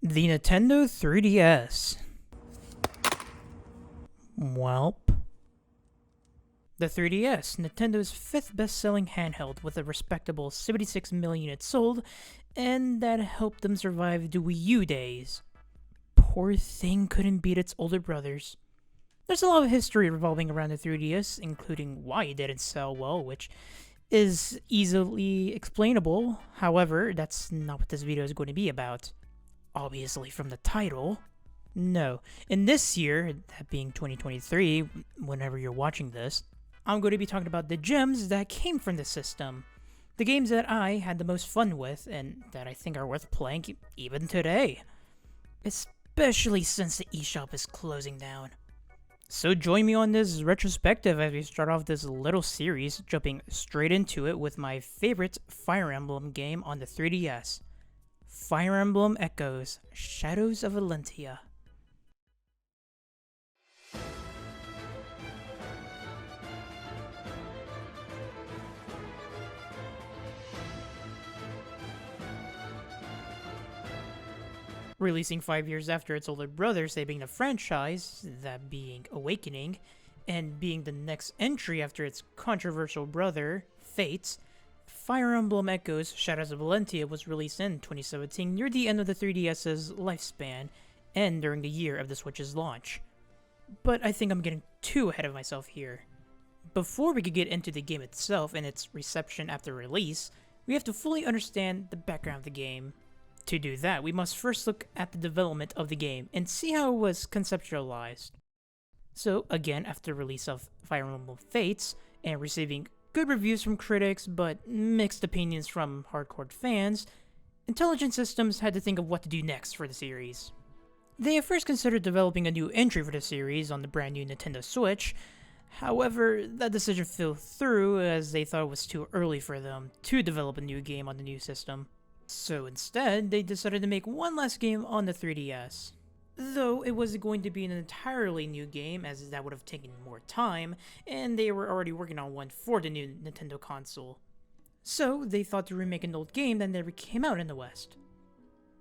The Nintendo 3DS. Welp. The 3DS, Nintendo's fifth best-selling handheld with a respectable 76 million units sold, and that helped them survive the Wii U days. Poor thing couldn't beat its older brothers. There's a lot of history revolving around the 3DS, including why it didn't sell well, which is easily explainable. However, that's not what this video is going to be about. Obviously from the title. No. In this year, that being 2023, whenever you're watching this, I'm going to be talking about the gems that came from the system. The games that I had the most fun with, and that I think are worth playing even today. Especially since the eShop is closing down. So join me on this retrospective as we start off this little series, jumping straight into it with my favorite Fire Emblem game on the 3DS. Fire Emblem Echoes, Shadows of Valentia. Releasing 5 years after its older brother, saving the franchise, that being Awakening, and being the next entry after its controversial brother, Fates, Fire Emblem Echoes Shadows of Valentia was released in 2017 near the end of the 3DS's lifespan, and during the year of the Switch's launch. But I think I'm getting too ahead of myself here. Before we could get into the game itself and its reception after release, we have to fully understand the background of the game. To do that, we must first look at the development of the game and see how it was conceptualized. So again, after release of Fire Emblem Fates, and receiving good reviews from critics but mixed opinions from hardcore fans, Intelligent Systems had to think of what to do next for the series. They at first considered developing a new entry for the series on the brand new Nintendo Switch. However, that decision fell through as they thought it was too early for them to develop a new game on the new system. So instead, they decided to make one last game on the 3DS. Though it was going to be an entirely new game, as that would have taken more time, and they were already working on one for the new Nintendo console. So they thought to remake an old game that never came out in the West.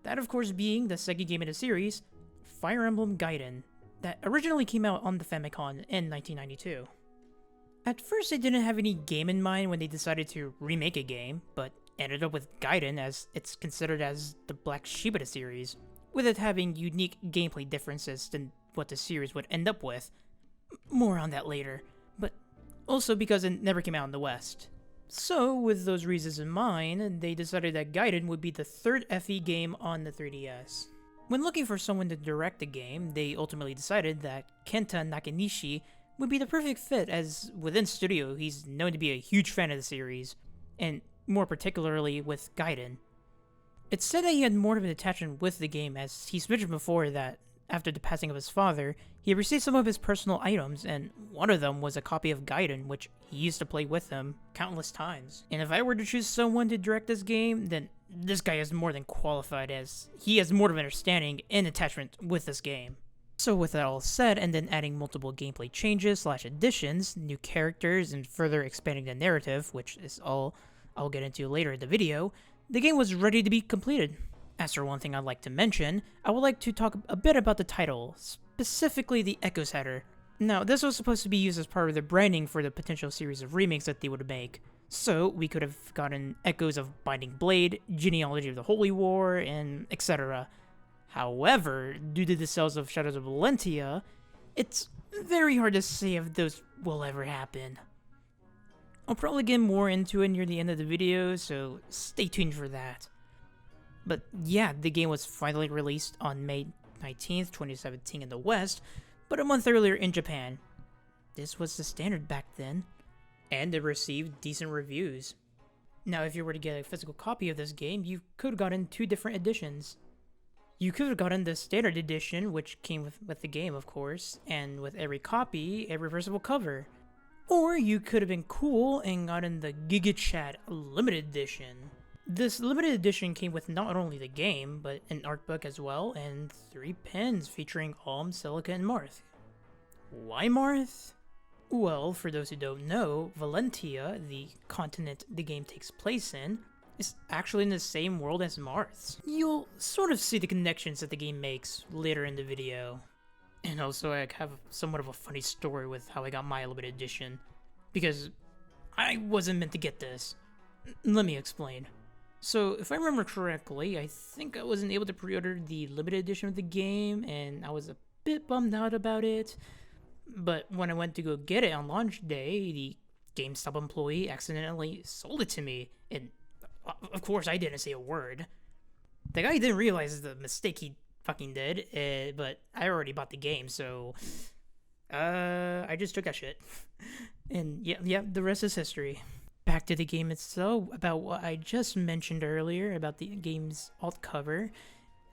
That of course being the second game in the series, Fire Emblem Gaiden, that originally came out on the Famicom in 1992. At first they didn't have any game in mind when they decided to remake a game, but ended up with Gaiden as it's considered as the black sheep of the series, with it having unique gameplay differences than what the series would end up with. More on that later, but also because it never came out in the West. So, with those reasons in mind, they decided that Gaiden would be the third FE game on the 3DS. When looking for someone to direct the game, they ultimately decided that Kenta Nakanishi would be the perfect fit, as within studio he's known to be a huge fan of the series, and more particularly with Gaiden. It's said that he had more of an attachment with the game, as he's mentioned before that after the passing of his father, he received some of his personal items, and one of them was a copy of Gaiden, which he used to play with him countless times. And if I were to choose someone to direct this game, then this guy is more than qualified, as he has more of an understanding and attachment with this game. So with that all said, and then adding multiple gameplay changes / additions, new characters, and further expanding the narrative, which is all I'll get into later in the video, the game was ready to be completed. As for one thing I'd like to mention, I would like to talk a bit about the title, specifically the Echoes header. Now, this was supposed to be used as part of the branding for the potential series of remakes that they would make. So, we could have gotten Echoes of Binding Blade, Genealogy of the Holy War, and etc. However, due to the sales of Shadows of Valentia, it's very hard to say if those will ever happen. I'll probably get more into it near the end of the video, so stay tuned for that. But yeah, the game was finally released on May 19th, 2017 in the West, but a month earlier in Japan. This was the standard back then, and it received decent reviews. Now, if you were to get a physical copy of this game, you could have gotten two different editions. You could have gotten the standard edition, which came with the game, of course, and with every copy, a reversible cover. Or you could have been cool and gotten the Giga Chat Limited Edition. This limited edition came with not only the game, but an art book as well, and 3 pens featuring Alm, Celica, and Marth. Why Marth? Well, for those who don't know, Valentia, the continent the game takes place in, is actually in the same world as Marth's. You'll sort of see the connections that the game makes later in the video. And also, I have somewhat of a funny story with how I got my limited edition, because I wasn't meant to get this. Let me explain. So, if I remember correctly, I think I wasn't able to pre-order the limited edition of the game, and I was a bit bummed out about it. But when I went to go get it on launch day, the GameStop employee accidentally sold it to me, and of course I didn't say a word. The guy didn't realize the mistake he fucking did, but I already bought the game, so I just took that shit. And yeah, the rest is history. Back to the game itself, about what I just mentioned earlier about the game's alt cover.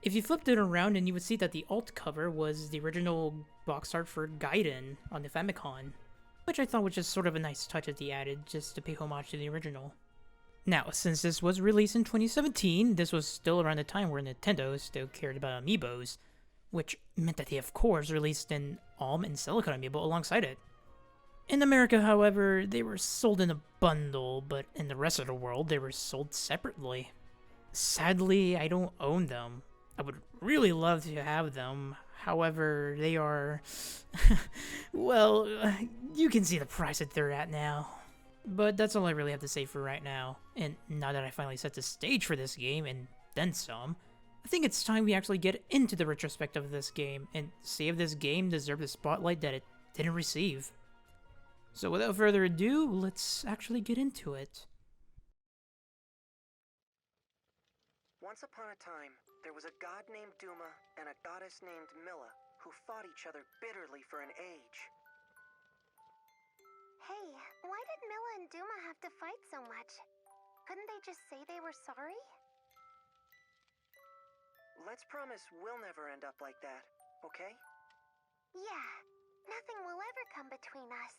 If you flipped it around, and you would see that the alt cover was the original box art for Gaiden on the Famicom, which I thought was just sort of a nice touch that they added just to pay homage to the original. Now, since this was released in 2017, this was still around the time where Nintendo still cared about amiibos, which meant that they of course released an ALM and Silicon amiibo alongside it. In America, however, they were sold in a bundle, but in the rest of the world, they were sold separately. Sadly, I don't own them. I would really love to have them, however, they are... well, you can see the price that they're at now. But that's all I really have to say for right now, and now that I finally set the stage for this game, and then some, I think it's time we actually get into the retrospective of this game, and see if this game deserved the spotlight that it didn't receive. So without further ado, let's actually get into it. Once upon a time, there was a god named Duma and a goddess named Milla who fought each other bitterly for an age. Hey, why did Milla and Duma have to fight so much? Couldn't they just say they were sorry? Let's promise we'll never end up like that, okay? Yeah, nothing will ever come between us.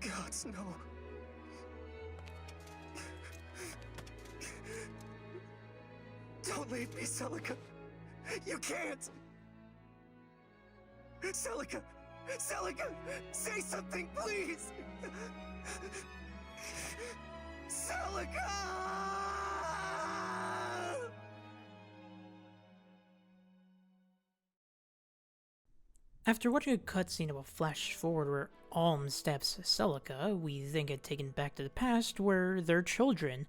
Gods, no. Don't leave me, Celica. You can't. Celica! Celica! Say something, please! Celica! After watching a cutscene of a flash forward where Alm stabs Celica, we then get taken back to the past where they're children.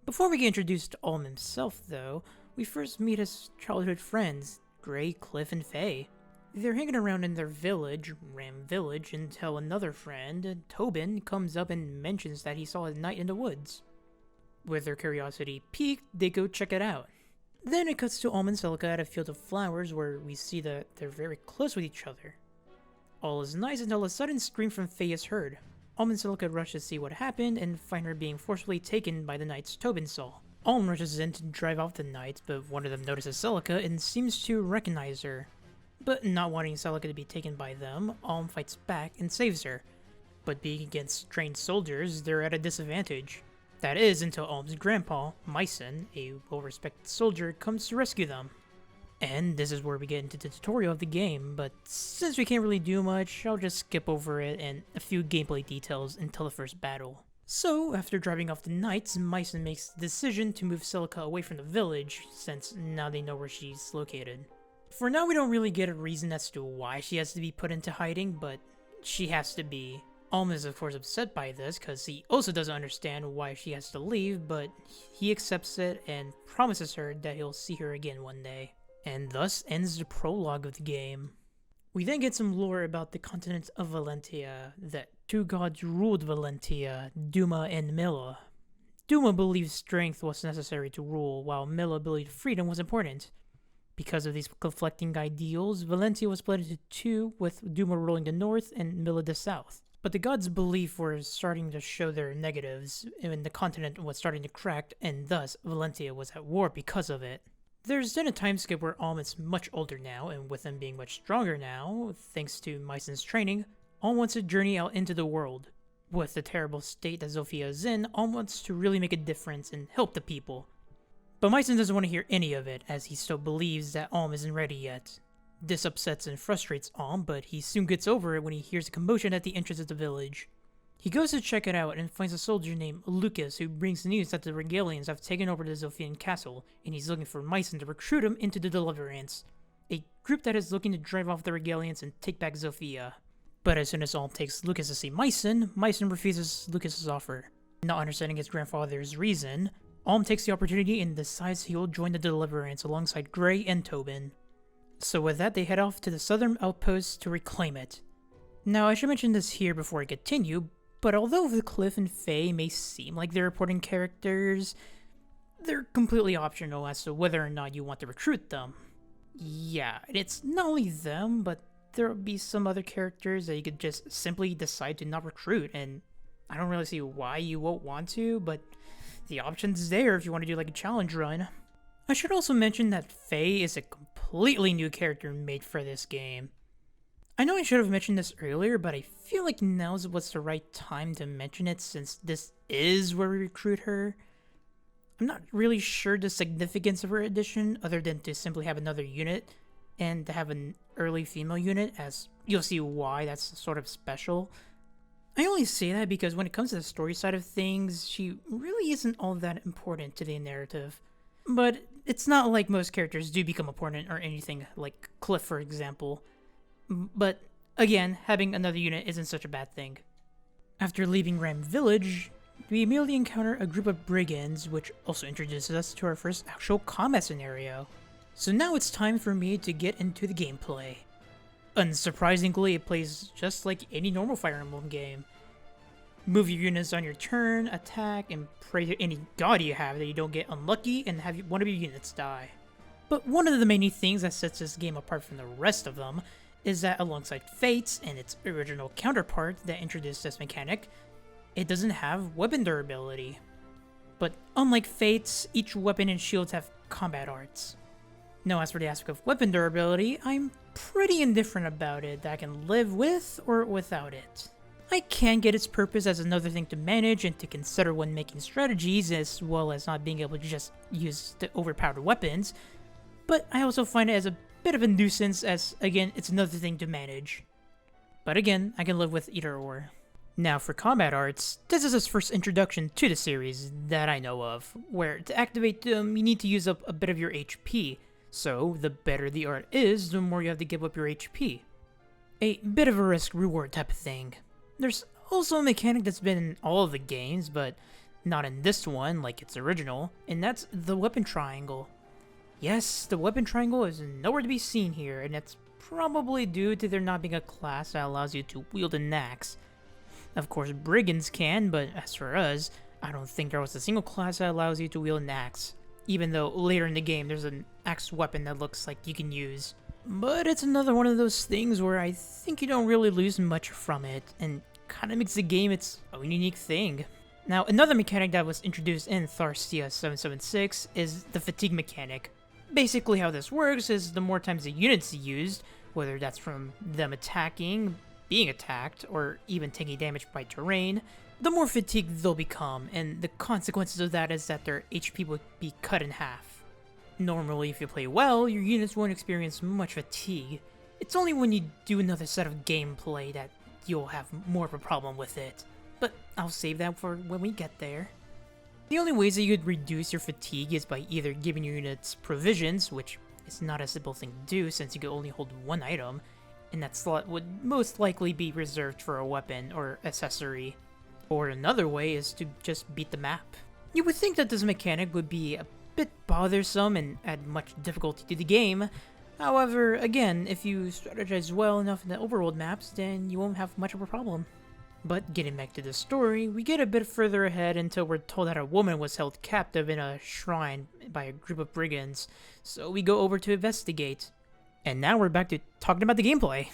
Before we get introduced to Alm himself, though, we first meet his childhood friends, Gray, Cliff, and Faye. They're hanging around in their village, Ram Village, until another friend, Tobin, comes up and mentions that he saw a knight in the woods. With their curiosity piqued, they go check it out. Then it cuts to Alm and Celica at a field of flowers where we see that they're very close with each other. All is nice until a sudden scream from Faye is heard. Alm and Celica rush to see what happened and find her being forcefully taken by the knights Tobin saw. Alm rushes in to drive off the knights, but one of them notices Celica and seems to recognize her. But not wanting Celica to be taken by them, Alm fights back and saves her. But being against trained soldiers, they're at a disadvantage. That is until Alm's grandpa, Myson, a well-respected soldier, comes to rescue them. And this is where we get into the tutorial of the game, but since we can't really do much, I'll just skip over it and a few gameplay details until the first battle. So, after driving off the knights, Myson makes the decision to move Celica away from the village, since now they know where she's located. For now, we don't really get a reason as to why she has to be put into hiding, but she has to be. Alm is of course upset by this, because he also doesn't understand why she has to leave, but he accepts it and promises her that he'll see her again one day. And thus ends the prologue of the game. We then get some lore about the continent of Valentia, that two gods ruled Valentia, Duma and Milla. Duma believed strength was necessary to rule, while Milla believed freedom was important. Because of these conflicting ideals, Valentia was split into two, with Duma ruling the north and Milla the south. But the gods' belief were starting to show their negatives, and the continent was starting to crack, and thus Valentia was at war because of it. There's then a time skip where Alm is much older now, and with him being much stronger now, thanks to Myson's training, Alm wants to journey out into the world. With the terrible state that Zofia is in, Alm wants to really make a difference and help the people. But Myson doesn't want to hear any of it, as he still believes that Alm isn't ready yet. This upsets and frustrates Alm, but he soon gets over it when he hears a commotion at the entrance of the village. He goes to check it out and finds a soldier named Lucas who brings news that the Regalians have taken over the Zofian castle, and he's looking for Myson to recruit him into the Deliverance, a group that is looking to drive off the Regalians and take back Zofia. But as soon as Alm takes Lucas to see Myson refuses Lucas's offer. Not understanding his grandfather's reason, Alm takes the opportunity and decides he will join the Deliverance alongside Gray and Tobin. So with that, they head off to the southern outpost to reclaim it. Now, I should mention this here before I continue, but although the Cliff and Faye may seem like they're important characters, they're completely optional as to whether or not you want to recruit them. Yeah, it's not only them, but there'll be some other characters that you could just simply decide to not recruit, and I don't really see why you won't want to, but the option's there if you want to do like a challenge run. I should also mention that Faye is a completely new character made for this game. I know I should have mentioned this earlier, but I feel like now's what's the right time to mention it since this is where we recruit her. I'm not really sure the significance of her addition other than to simply have another unit and to have an early female unit, as you'll see why that's sort of special. I only say that because when it comes to the story side of things, she really isn't all that important to the narrative. But it's not like most characters do become important or anything, like Cliff for example. But again, having another unit isn't such a bad thing. After leaving Ram Village, we immediately encounter a group of brigands, which also introduces us to our first actual combat scenario. So now it's time for me to get into the gameplay. Unsurprisingly, it plays just like any normal Fire Emblem game. Move your units on your turn, attack, and pray to any god you have that you don't get unlucky and have one of your units die. But one of the many things that sets this game apart from the rest of them is that alongside Fates and its original counterpart that introduced this mechanic, it doesn't have weapon durability. But unlike Fates, each weapon and shields have combat arts. Now as for the aspect of weapon durability, I'm pretty indifferent about it, that I can live with or without it. I can get its purpose as another thing to manage and to consider when making strategies, as well as not being able to just use the overpowered weapons, but I also find it as a bit of a nuisance as, again, it's another thing to manage. But again, I can live with either or. Now for combat arts, this is its first introduction to the series that I know of, where to activate them you need to use up a bit of your HP, so the better the art is, the more you have to give up your HP. A bit of a risk-reward type of thing. There's also a mechanic that's been in all of the games, but not in this one like its original, and that's the weapon triangle. Yes, the weapon triangle is nowhere to be seen here, and that's probably due to there not being a class that allows you to wield an axe. Of course, brigands can, but as for us, I don't think there was a single class that allows you to wield an axe, even though later in the game there's an axe weapon that looks like you can use. But it's another one of those things where I think you don't really lose much from it, and kind of makes the game its own unique thing. Now, another mechanic that was introduced in Tharstia 776 is the fatigue mechanic. Basically how this works is the more times a unit's used, whether that's from them attacking, being attacked, or even taking damage by terrain, the more fatigued they'll become, and the consequences of that is that their HP will be cut in half. Normally, if you play well, your units won't experience much fatigue. It's only when you do another set of gameplay that you'll have more of a problem with it. But I'll save that for when we get there. The only ways that you could reduce your fatigue is by either giving your units provisions, which is not a simple thing to do since you can only hold one item, and that slot would most likely be reserved for a weapon or accessory. Or another way is to just beat the map. You would think that this mechanic would be a bit bothersome and add much difficulty to the game. However, again, if you strategize well enough in the overworld maps, then you won't have much of a problem. But getting back to the story, we get a bit further ahead until we're told that a woman was held captive in a shrine by a group of brigands, so we go over to investigate. And now we're back to talking about the gameplay.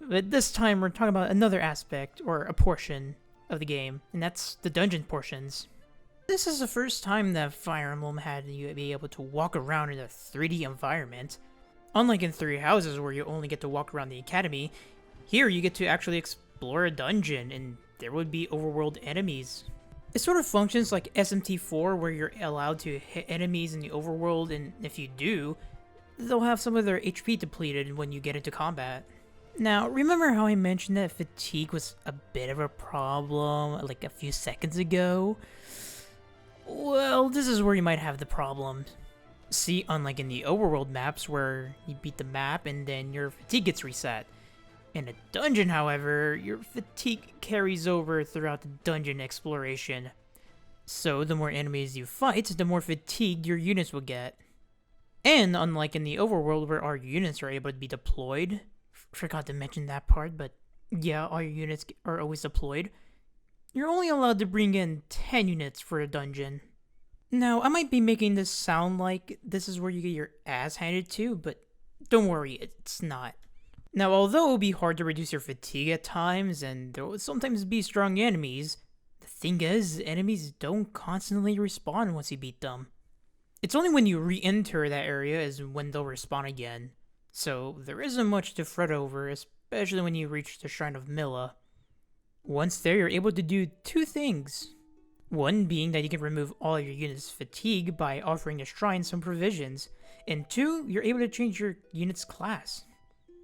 But this time we're talking about another aspect, or a portion, of the game, and that's the dungeon portions. This is the first time that Fire Emblem had you be able to walk around in a 3D environment. Unlike in Three Houses where you only get to walk around the academy, here you get to actually explore a dungeon, and there would be overworld enemies. It sort of functions like SMT4 where you're allowed to hit enemies in the overworld, and if you do, they'll have some of their HP depleted when you get into combat. Now, remember how I mentioned that fatigue was a bit of a problem like a few seconds ago? Well, this is where you might have the problem. See, unlike in the overworld maps where you beat the map and then your fatigue gets reset. In a dungeon, however, your fatigue carries over throughout the dungeon exploration. So the more enemies you fight, the more fatigued your units will get. And unlike in the overworld where our units are able to be deployed, forgot to mention that part, but yeah, all your units are always deployed, you're only allowed to bring in 10 units for a dungeon. Now, I might be making this sound like this is where you get your ass handed to, but don't worry, it's not. Now, although it will be hard to reduce your fatigue at times, and there will sometimes be strong enemies, the thing is, enemies don't constantly respawn once you beat them. It's only when you re-enter that area is when they'll respawn again. So there isn't much to fret over, especially when you reach the Shrine of Milla. Once there, you're able to do two things. One being that you can remove all your units' fatigue by offering the shrine some provisions, and two, you're able to change your unit's class.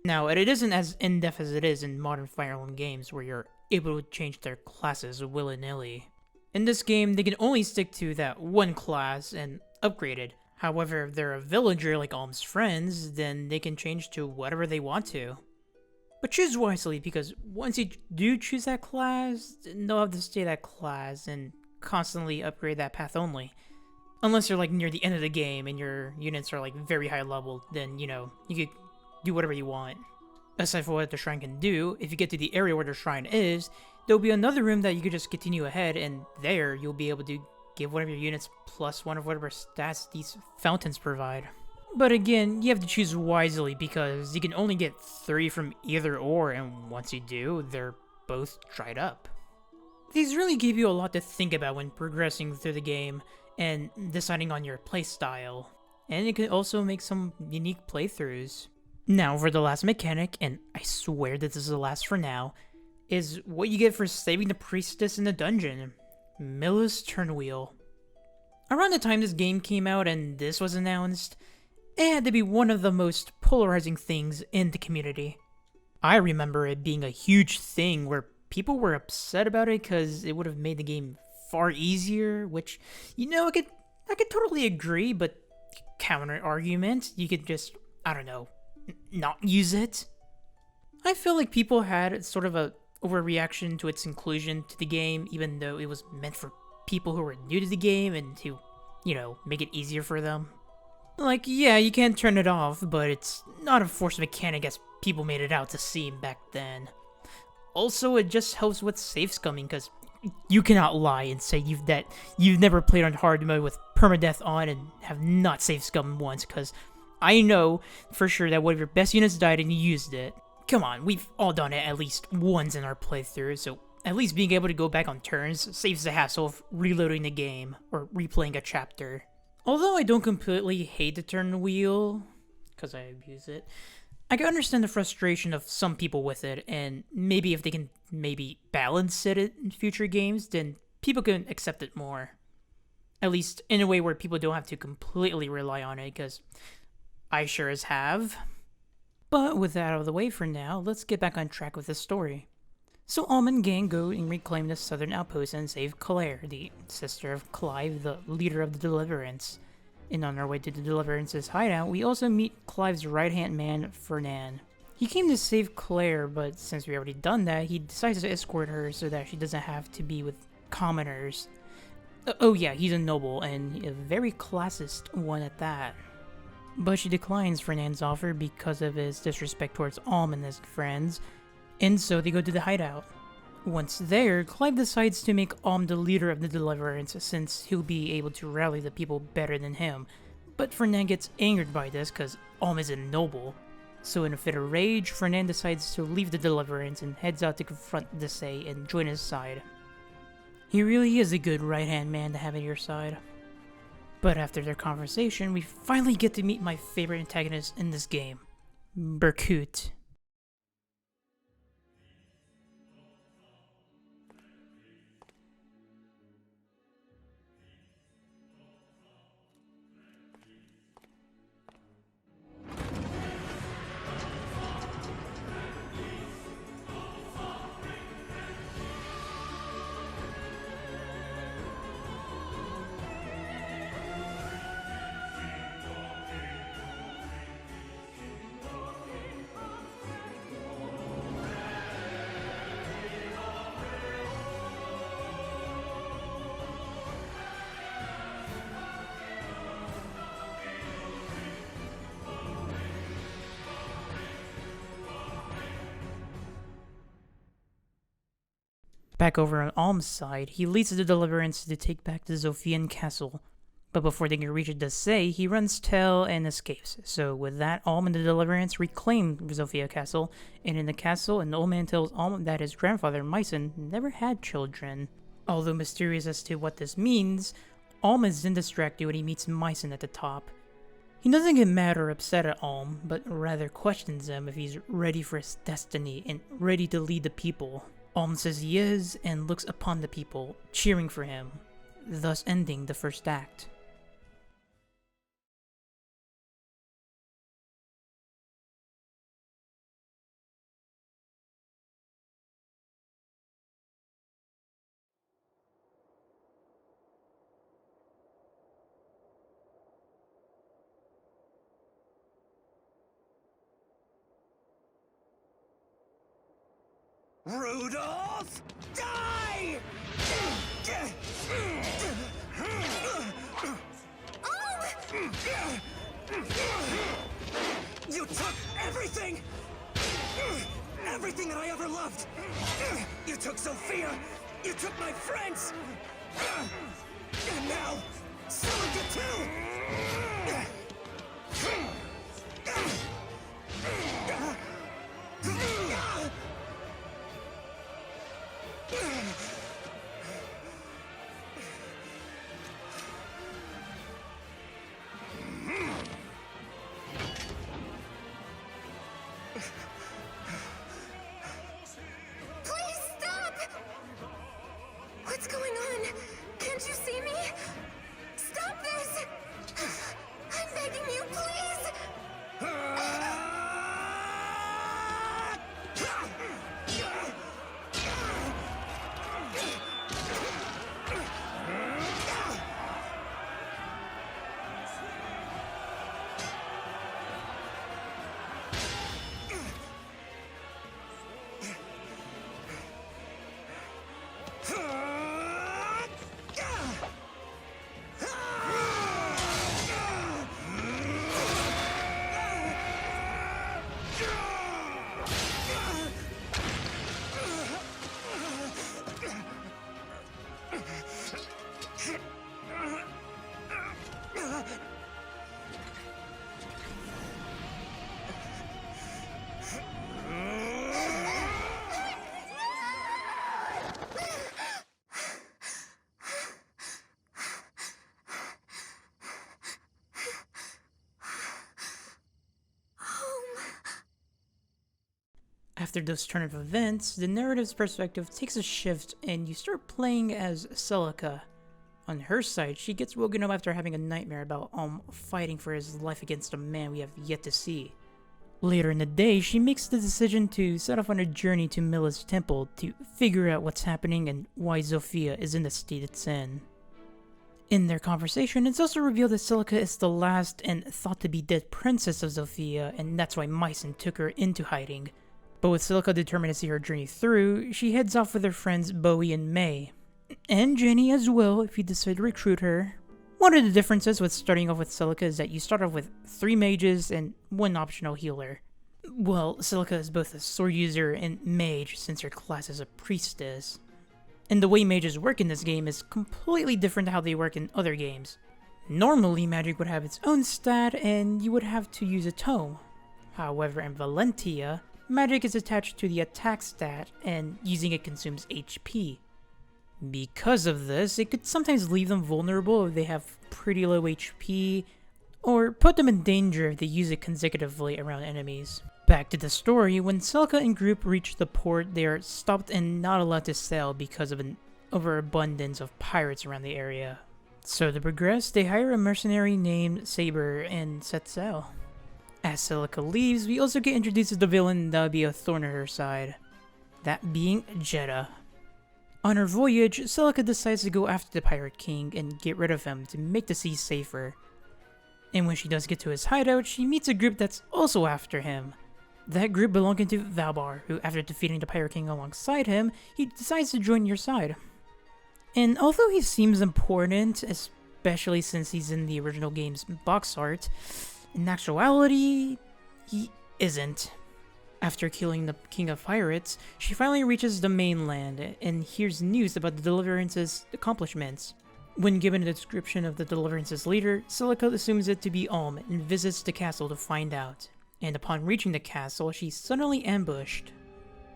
Now, it isn't as in-depth as it is in modern Fire Emblem games where you're able to change their classes willy-nilly. In this game, they can only stick to that one class and upgrade it. However, if they're a villager like Alm's friends, then they can change to whatever they want to. But choose wisely, because once you do choose that class, then they'll have to stay that class and constantly upgrade that path only. Unless you're like near the end of the game and your units are like very high level, then you could do whatever you want. Aside from what the shrine can do, if you get to the area where the shrine is, there'll be another room that you could just continue ahead, and there you'll be able to give one of your units plus one of whatever stats these fountains provide. But again, you have to choose wisely because you can only get 3 from either or, and once you do, they're both dried up. These really give you a lot to think about when progressing through the game and deciding on your playstyle, and it can also make some unique playthroughs. Now for the last mechanic, and I swear that this is the last for now, is what you get for saving the priestess in the dungeon. Milla's Turnwheel. Around the time this game came out and this was announced, it had to be one of the most polarizing things in the community. I remember it being a huge thing where people were upset about it because it would have made the game far easier, which, I could totally agree, but counter argument, you could just, not use it. I feel like people had sort of a overreaction to its inclusion to the game, even though it was meant for people who were new to the game and to, make it easier for them. Like, yeah, you can't turn it off, but it's not a forced mechanic as people made it out to seem back then. Also, it just helps with save scumming, because you cannot lie and say you've never played on hard mode with permadeath on and have not save scummed once, because I know for sure that one of your best units died and you used it. Come on, we've all done it at least once in our playthrough, so at least being able to go back on turns saves the hassle of reloading the game or replaying a chapter. Although I don't completely hate the turn wheel, because I abuse it, I can understand the frustration of some people with it, and maybe if they can balance it in future games, then people can accept it more. At least in a way where people don't have to completely rely on it, because I sure as have. But with that out of the way for now, let's get back on track with the story. So Alm and gang go and reclaim the southern outpost and save Claire, the sister of Clive, the leader of the Deliverance. And on our way to the Deliverance's hideout, we also meet Clive's right-hand man, Fernand. He came to save Claire, but since we already done that, he decides to escort her so that she doesn't have to be with commoners. Oh yeah, he's a noble, and a very classist one at that. But she declines Fernand's offer because of his disrespect towards Alm and his friends, and so they go to the hideout. Once there, Clive decides to make Alm the leader of the Deliverance since he'll be able to rally the people better than him, but Fernand gets angered by this because Alm is a noble. So in a fit of rage, Fernand decides to leave the Deliverance and heads out to confront Desai and join his side. He really is a good right-hand man to have at your side. But after their conversation, we finally get to meet my favorite antagonist in this game, Berkut. Back over on Alm's side, he leads the Deliverance to take back the Zophian castle. But before they can reach Desai, he runs tail and escapes. So with that, Alm and the Deliverance reclaim Zofia Castle, and in the castle, an old man tells Alm that his grandfather, Myson, never had children. Although mysterious as to what this means, Alm is then distracted when he meets Myson at the top. He doesn't get mad or upset at Alm, but rather questions him if he's ready for his destiny and ready to lead the people. Alm says he is, and looks upon the people, cheering for him, thus ending the first act. Rudolph, die! You took everything! Everything that I ever loved! You took Sophia! You took my friends! And now, Celica too! Please stop! What's going on? Can't you see me? Stop this! After those turn of events, the narrative's perspective takes a shift and you start playing as Celica. On her side, she gets woken up after having a nightmare about fighting for his life against a man we have yet to see. Later in the day, she makes the decision to set off on a journey to Milla's temple to figure out what's happening and why Zofia is in the state it's in. In their conversation, it's also revealed that Celica is the last and thought to be dead princess of Zofia, and that's why Mycen took her into hiding. But with Celica determined to see her journey through, she heads off with her friends Bowie and May. And Jenny as well, if you decide to recruit her. One of the differences with starting off with Celica is that you start off with 3 mages and 1 optional healer. Well, Celica is both a sword user and mage since her class is a priestess. And the way mages work in this game is completely different to how they work in other games. Normally, magic would have its own stat and you would have to use a tome. However, in Valentia, magic is attached to the attack stat and using it consumes HP. Because of this, it could sometimes leave them vulnerable if they have pretty low HP, or put them in danger if they use it consecutively around enemies. Back to the story, when Celica and group reach the port, they are stopped and not allowed to sail because of an overabundance of pirates around the area. So to progress, they hire a mercenary named Saber and set sail. As Celica leaves, we also get introduced to the villain that would be a thorn at her side, that being Jeddah. On her voyage, Celica decides to go after the Pirate King and get rid of him to make the sea safer. And when she does get to his hideout, she meets a group that's also after him. That group belonging to Valbar, who after defeating the Pirate King alongside him, he decides to join your side. And although he seems important, especially since he's in the original game's box art, in actuality, he isn't. After killing the King of Pirates, she finally reaches the mainland and hears news about the Deliverance's accomplishments. When given a description of the Deliverance's leader, Celica assumes it to be Alm and visits the castle to find out. And upon reaching the castle, she's suddenly ambushed.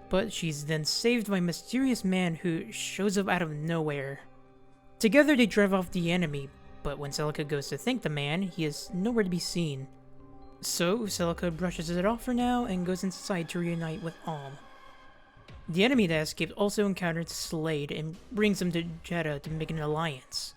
But she's then saved by a mysterious man who shows up out of nowhere. Together they drive off the enemy, but when Celica goes to thank the man, he is nowhere to be seen. So, Celica brushes it off for now and goes inside to reunite with Alm. The enemy that escaped also encounters Slade and brings him to Jeddah to make an alliance.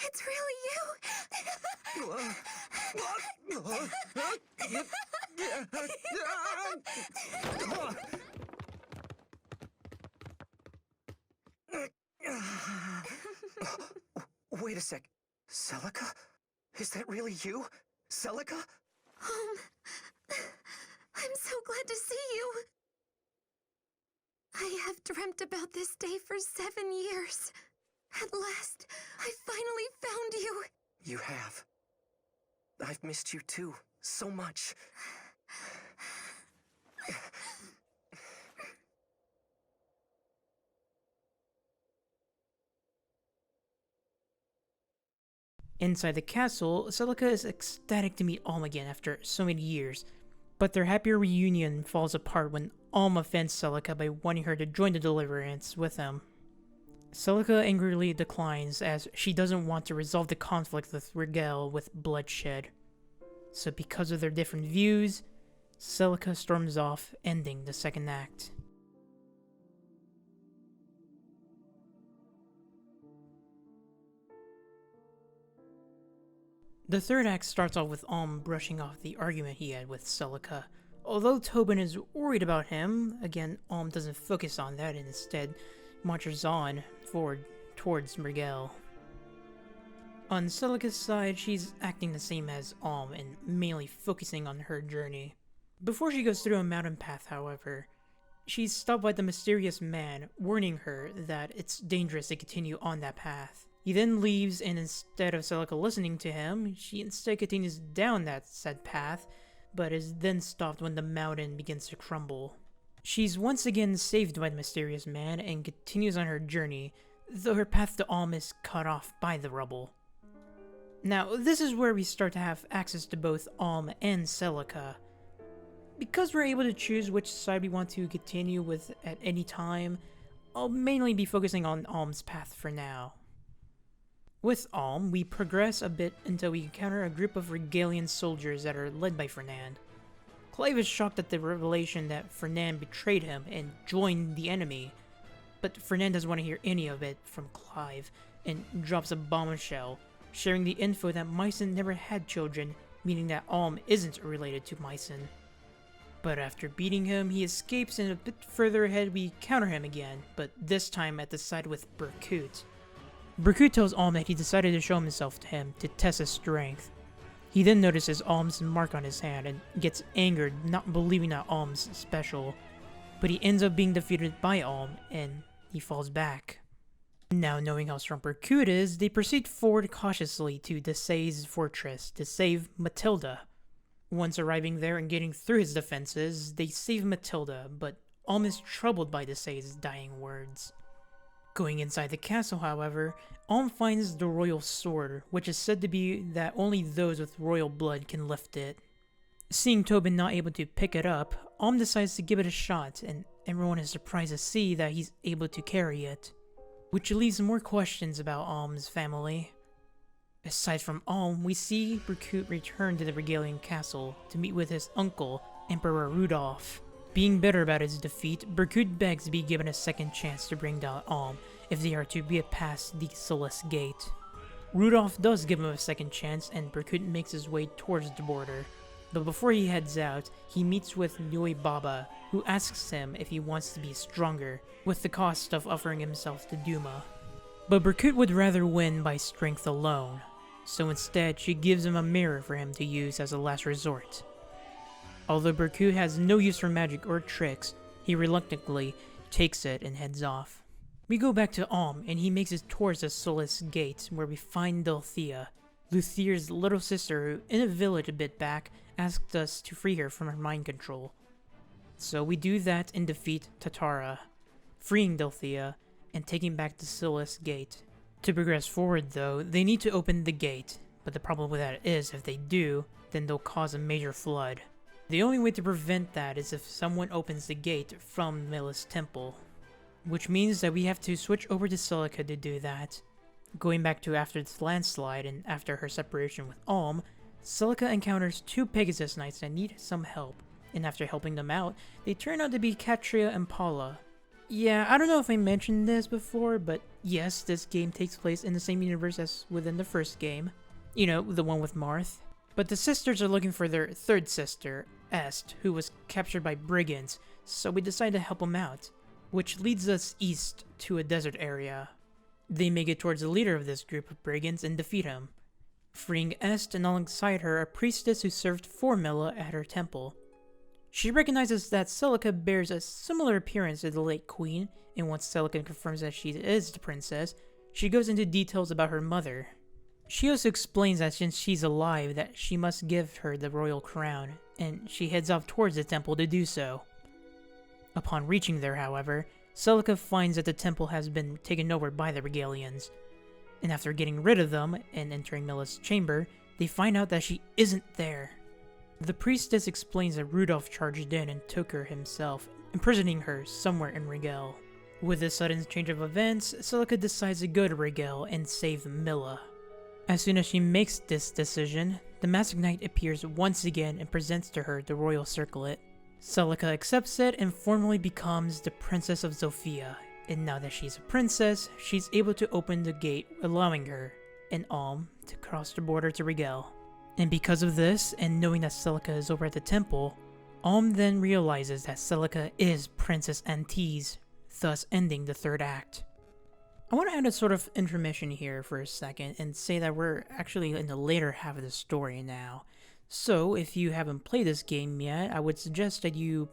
It's really you! Wait a sec. Celica? Is that really you? Celica? I'm so glad to see you. I have dreamt about this day for 7 years. At last, I finally found you. You have. I've missed you too, so much. Inside the castle, Celica is ecstatic to meet Alm again after so many years, but their happy reunion falls apart when Alm offends Celica by wanting her to join the Deliverance with him. Celica angrily declines as she doesn't want to resolve the conflict with Rigel with bloodshed. So because of their different views, Celica storms off, ending the second act. The third act starts off with Alm brushing off the argument he had with Celica. Although Tobin is worried about him, again, Alm doesn't focus on that and instead marches on forward towards Rigel. On Celica's side, she's acting the same as Alm and mainly focusing on her journey. Before she goes through a mountain path, however, She's stopped by the mysterious man, warning her that it's dangerous to continue on that path. He then leaves, and instead of Celica listening to him, she instead continues down that said path, but is then stopped when the mountain begins to crumble. She's once again saved by the mysterious man and continues on her journey, though her path to Alm is cut off by the rubble. Now, this is where we start to have access to both Alm and Celica. Because we're able to choose which side we want to continue with at any time, I'll mainly be focusing on Alm's path for now. With Alm, we progress a bit until we encounter a group of Regalian soldiers that are led by Fernand. Clive is shocked at the revelation that Fernand betrayed him and joined the enemy, but Fernand doesn't want to hear any of it from Clive and drops a bombshell, sharing the info that Mycen never had children, meaning that Alm isn't related to Mycen. But after beating him, he escapes, and a bit further ahead we encounter him again, but this time at the side with Berkut. Berkut tells Alm that he decided to show himself to him to test his strength. He then notices Alm's mark on his hand and gets angered, not believing that Alm's special. But he ends up being defeated by Alm, and he falls back. Now knowing how strong Berkut is, they proceed forward cautiously to Desai's fortress to save Matilda. Once arriving there and getting through his defenses, they save Matilda, but Alm is troubled by Desai's dying words. Going inside the castle, however, Alm finds the royal sword, which is said to be that only those with royal blood can lift it. Seeing Tobin not able to pick it up, Alm decides to give it a shot, and everyone is surprised to see that he's able to carry it, which leaves more questions about Alm's family. Aside from Alm, we see Berkut return to the Regalian castle to meet with his uncle, Emperor Rudolph. Being bitter about his defeat, Berkut begs to be given a second chance to bring down Alm if they are to get past the Solace Gate. Rudolph does give him a second chance, and Berkut makes his way towards the border. But before he heads out, he meets with Nui Baba, who asks him if he wants to be stronger, with the cost of offering himself to Duma. But Berkut would rather win by strength alone, so instead she gives him a mirror for him to use as a last resort. Although Berkut has no use for magic or tricks, he reluctantly takes it and heads off. We go back to Alm, and he makes it towards the Solace Gate, where we find Dulthea, Luthier's little sister who, in a village a bit back, asked us to free her from her mind control. So we do that and defeat Tatara, freeing Dulthea and taking back the Solace Gate. To progress forward though, they need to open the gate, but the problem with that is if they do, then they'll cause a major flood. The only way to prevent that is if someone opens the gate from Milla's temple, which means that we have to switch over to Celica to do that. Going back to after the landslide and after her separation with Alm, Celica encounters two Pegasus Knights that need some help, and after helping them out, they turn out to be Katria and Paula. Yeah, I don't know if I mentioned this before, but yes, this game takes place in the same universe as within the first game. You know, the one with Marth. But the sisters are looking for their third sister, Est, who was captured by brigands, so we decide to help them out, which leads us east to a desert area. They make it towards the leader of this group of brigands and defeat him, freeing Est and alongside her a priestess who served for Milla at her temple. She recognizes that Celica bears a similar appearance to the late queen, and once Celica confirms that she is the princess, she goes into details about her mother. She also explains that since she's alive that she must give her the royal crown, and she heads off towards the temple to do so. Upon reaching there, however, Celica finds that the temple has been taken over by the Regalians, and after getting rid of them and entering Milla's chamber, they find out that she isn't there. The priestess explains that Rudolph charged in and took her himself, imprisoning her somewhere in Rigel. With this sudden change of events, Celica decides to go to Rigel and save Milla. As soon as she makes this decision, the Masked Knight appears once again and presents to her the royal circlet. Celica accepts it and formally becomes the Princess of Zofia, and now that she's a princess, she's able to open the gate, allowing her and Alm to cross the border to Rigel. And because of this, and knowing that Celica is over at the temple, Alm then realizes that Celica is Princess Antise, thus ending the third act. I want to add a sort of intermission here for a second and say that we're actually in the later half of the story now. So if you haven't played this game yet, I would suggest that you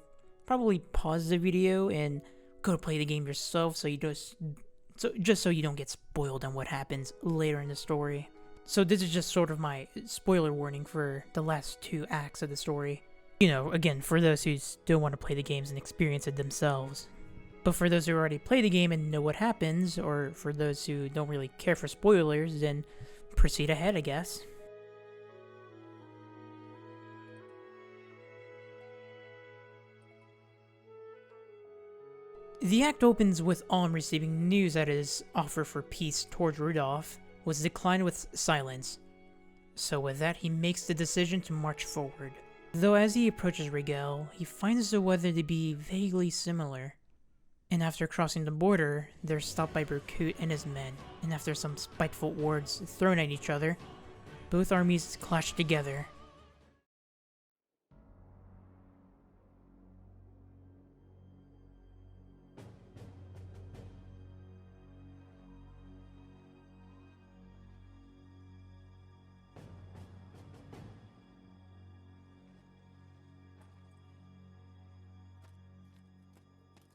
probably pause the video and go play the game yourself so you don't get spoiled on what happens later in the story. So this is just sort of my spoiler warning for the last 2 acts of the story. You know, again, for those who still want to play the games and experience it themselves. But for those who already play the game and know what happens, or for those who don't really care for spoilers, then proceed ahead, I guess. The act opens with Alm receiving news that his offer for peace towards Rudolph was declined with silence. So with that, he makes the decision to march forward. Though as he approaches Rigel, he finds the weather to be vaguely similar. And after crossing the border, they're stopped by Berkut and his men, and after some spiteful words thrown at each other, both armies clash together.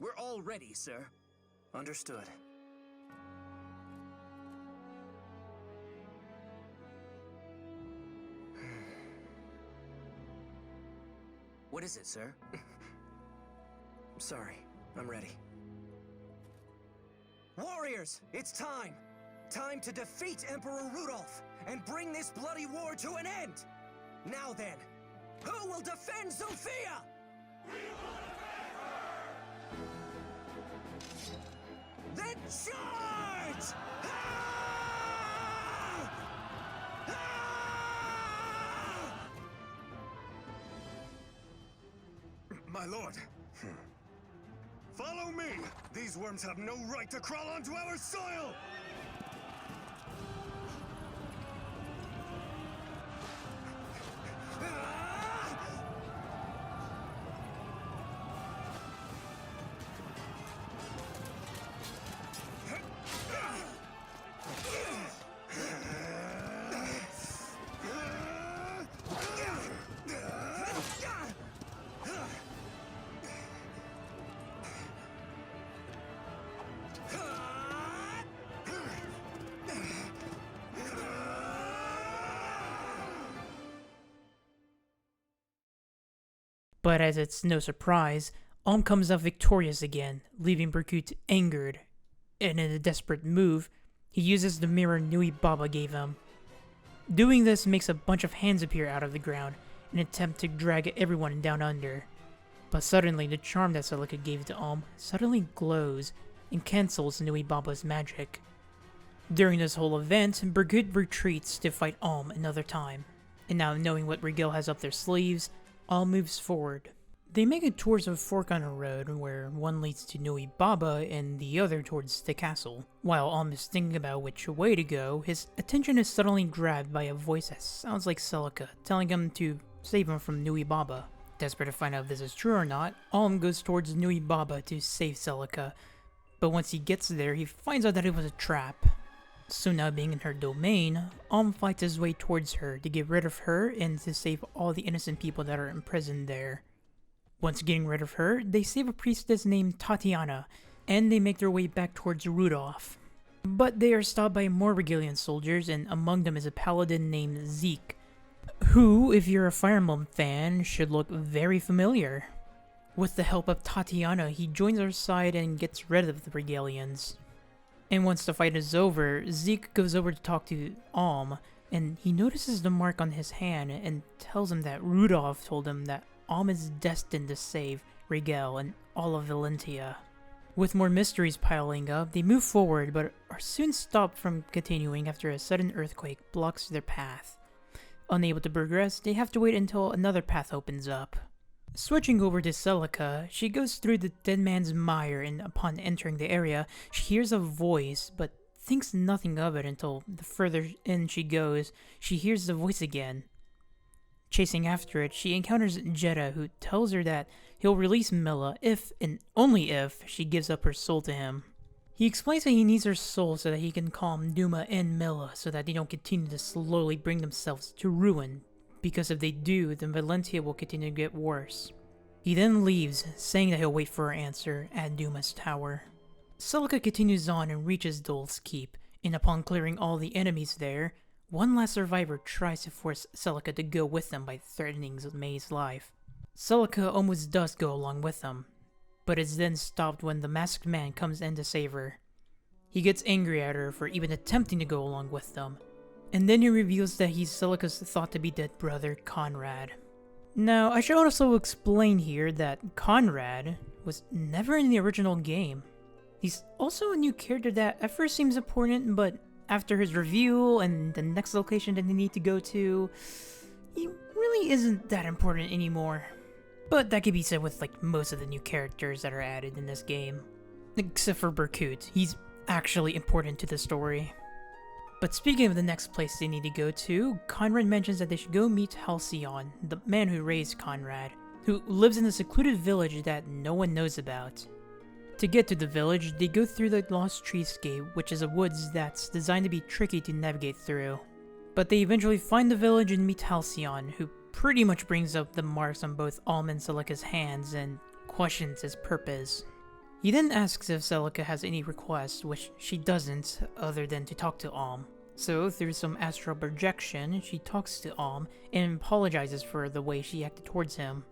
We're all ready, sir. Understood. What is it, sir? Sorry, I'm ready. Warriors, it's time! Time to defeat Emperor Rudolph and bring this bloody war to an end! Now then, who will defend Sophia? Then charge! Ah! Ah! My lord. Follow me! These worms have no right to crawl onto our soil! But as it's no surprise, Alm comes out victorious again, leaving Berkut angered, and in a desperate move, he uses the mirror Nui Baba gave him. Doing this makes a bunch of hands appear out of the ground in an attempt to drag everyone down under. But suddenly, the charm that Celica gave to Alm suddenly glows and cancels Nui Baba's magic. During this whole event, Berkut retreats to fight Alm another time, and now knowing what Rigel has up their sleeves, Alm moves forward. They make it towards a fork on a road where one leads to Nui Baba and the other towards the castle. While Alm is thinking about which way to go, his attention is suddenly grabbed by a voice that sounds like Celica, telling him to save him from Nui Baba. Desperate to find out if this is true or not, Alm goes towards Nui Baba to save Celica, but once he gets there, he finds out that it was a trap. So now being in her domain, Alm fights his way towards her to get rid of her and to save all the innocent people that are imprisoned there. Once getting rid of her, they save a priestess named Tatiana, and they make their way back towards Rudolph. But they are stopped by more Regalian soldiers, and among them is a paladin named Zeke, who, if you're a Fire Emblem fan, should look very familiar. With the help of Tatiana, he joins our side and gets rid of the Regalians. And once the fight is over, Zeke goes over to talk to Alm, and he notices the mark on his hand and tells him that Rudolph told him that Alm is destined to save Rigel and all of Valentia. With more mysteries piling up, they move forward but are soon stopped from continuing after a sudden earthquake blocks their path. Unable to progress, they have to wait until another path opens up. Switching over to Celica, she goes through the dead man's mire, and upon entering the area, she hears a voice, but thinks nothing of it until the further in she goes, she hears the voice again. Chasing after it, she encounters Jeddah, who tells her that he'll release Milla if, and only if, she gives up her soul to him. He explains that he needs her soul so that he can calm Duma and Milla so that they don't continue to slowly bring themselves to ruin, because if they do, then Valentia will continue to get worse. He then leaves, saying that he'll wait for her answer at Duma's tower. Celica continues on and reaches Dol's Keep, and upon clearing all the enemies there, one last survivor tries to force Celica to go with them by threatening May's life. Celica almost does go along with them, but is then stopped when the masked man comes in to save her. He gets angry at her for even attempting to go along with them, and then he reveals that he's Celica's thought-to-be-dead brother, Conrad. Now, I should also explain here that Conrad was never in the original game. He's also a new character that at first seems important, but after his reveal and the next location that they need to go to, he really isn't that important anymore. But that could be said with like most of the new characters that are added in this game. Except for Berkut, he's actually important to the story. But speaking of the next place they need to go to, Conrad mentions that they should go meet Halcyon, the man who raised Conrad, who lives in a secluded village that no one knows about. To get to the village, they go through the Lost Treescape, which is a woods that's designed to be tricky to navigate through. But they eventually find the village and meet Halcyon, who pretty much brings up the marks on both Alm and Celica's hands and questions his purpose. He then asks if Celica has any requests, which she doesn't, other than to talk to Alm. So, through some astral projection, she talks to Alm and apologizes for the way she acted towards him.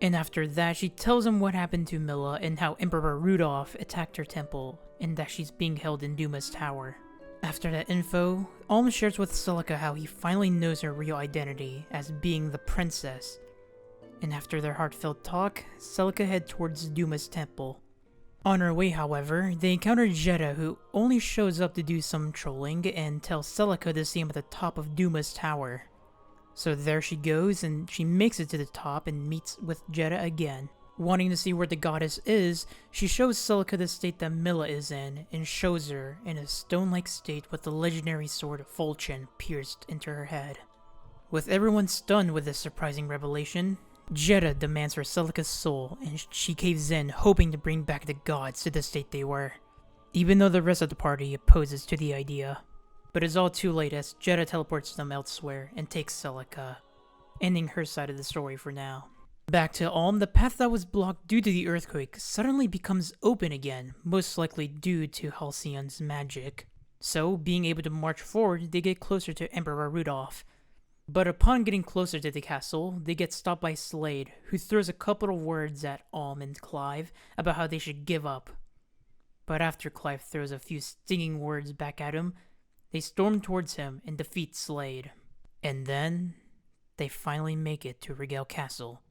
And after that, she tells him what happened to Milla and how Emperor Rudolph attacked her temple, and that she's being held in Duma's tower. After that info, Alm shares with Celica how he finally knows her real identity as being the princess. And after their heartfelt talk, Celica head towards Duma's temple. On her way, however, they encounter Jetta, who only shows up to do some trolling and tells Celica to see him at the top of Duma's tower. So there she goes, and she makes it to the top and meets with Jetta again. Wanting to see where the goddess is, she shows Celica the state that Milla is in, and shows her in a stone-like state with the legendary sword Falchion pierced into her head. With everyone stunned with this surprising revelation, Jetta demands for Celica's soul, and she caves in, hoping to bring back the gods to the state they were, even though the rest of the party opposes to the idea. But it's all too late as Jetta teleports them elsewhere and takes Celica, ending her side of the story for now. Back to Alm, the path that was blocked due to the earthquake suddenly becomes open again, most likely due to Halcyon's magic. So, being able to march forward, they get closer to Emperor Rudolph. But upon getting closer to the castle, they get stopped by Slade, who throws a couple of words at Alm and Clive about how they should give up. But after Clive throws a few stinging words back at him, they storm towards him and defeat Slade. And then, they finally make it to Rigel Castle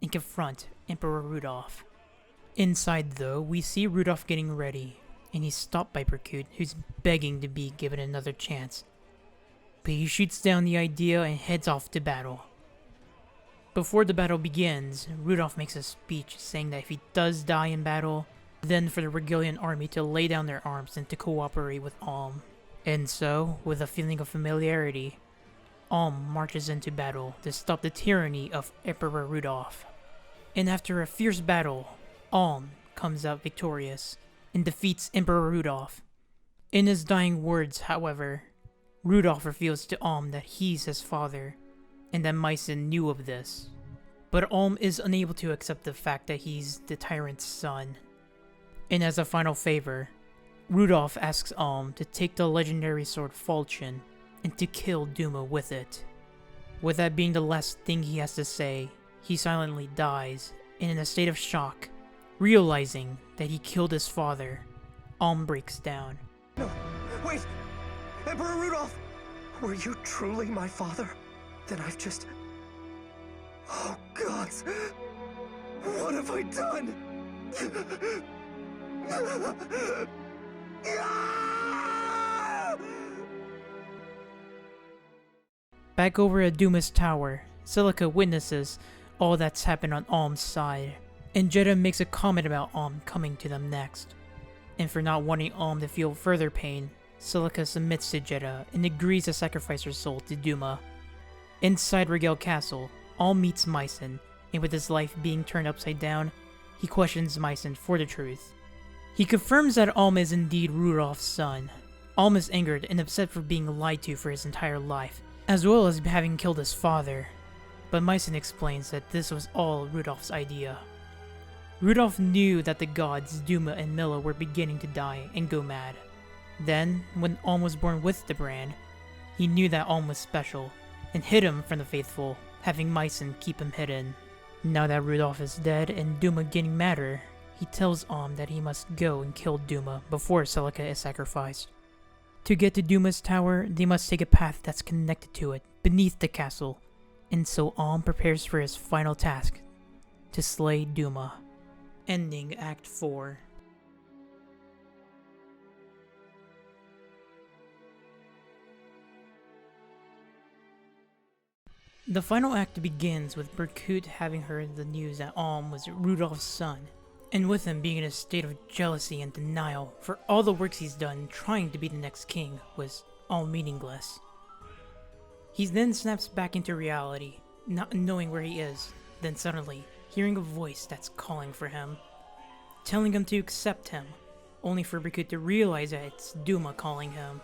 and confront Emperor Rudolph. Inside though, we see Rudolph getting ready, and he's stopped by Berkut, who's begging to be given another chance. But he shoots down the idea and heads off to battle. Before the battle begins, Rudolph makes a speech saying that if he does die in battle, then for the Regalian army to lay down their arms and to cooperate with Alm. And so, with a feeling of familiarity, Alm marches into battle to stop the tyranny of Emperor Rudolph. And after a fierce battle, Alm comes out victorious and defeats Emperor Rudolph. In his dying words, however, Rudolph reveals to Alm that he's his father, and that Mycen knew of this. But Alm is unable to accept the fact that he's the tyrant's son. And as a final favor, Rudolph asks Alm to take the legendary sword Falchion and to kill Duma with it. With that being the last thing he has to say, he silently dies, and in a state of shock, realizing that he killed his father, Alm breaks down. No, wait! Emperor Rudolph! Were you truly my father? Then I've just... Oh, gods! What have I done? Back over at Duma's tower, Celica witnesses all that's happened on Alm's side, and Jetta makes a comment about Alm coming to them next. And for not wanting Alm to feel further pain, Celica submits to Jetta and agrees to sacrifice her soul to Duma. Inside Rigel Castle, Alm meets Mycen, and with his life being turned upside down, he questions Mycen for the truth. He confirms that Alm is indeed Rudolph's son. Alm is angered and upset for being lied to for his entire life, as well as having killed his father. but Mycen explains that this was all Rudolph's idea. Rudolph knew that the gods Duma and Milla were beginning to die and go mad. Then, when Alm was born with the brand, he knew that Alm was special, and hid him from the faithful, having Mycen keep him hidden. Now that Rudolph is dead and Duma getting madder, he tells Alm that he must go and kill Duma before Celica is sacrificed. To get to Duma's tower, they must take a path that's connected to it, beneath the castle, and so Alm prepares for his final task, to slay Duma. Ending Act 4. The final act begins with Berkut having heard the news that Alm was Rudolph's son, and with him being in a state of jealousy and denial for all the works he's done trying to be the next king was all meaningless. He then snaps back into reality, not knowing where he is, then suddenly hearing a voice that's calling for him, telling him to accept him, only for Berkut to realize that it's Duma calling him.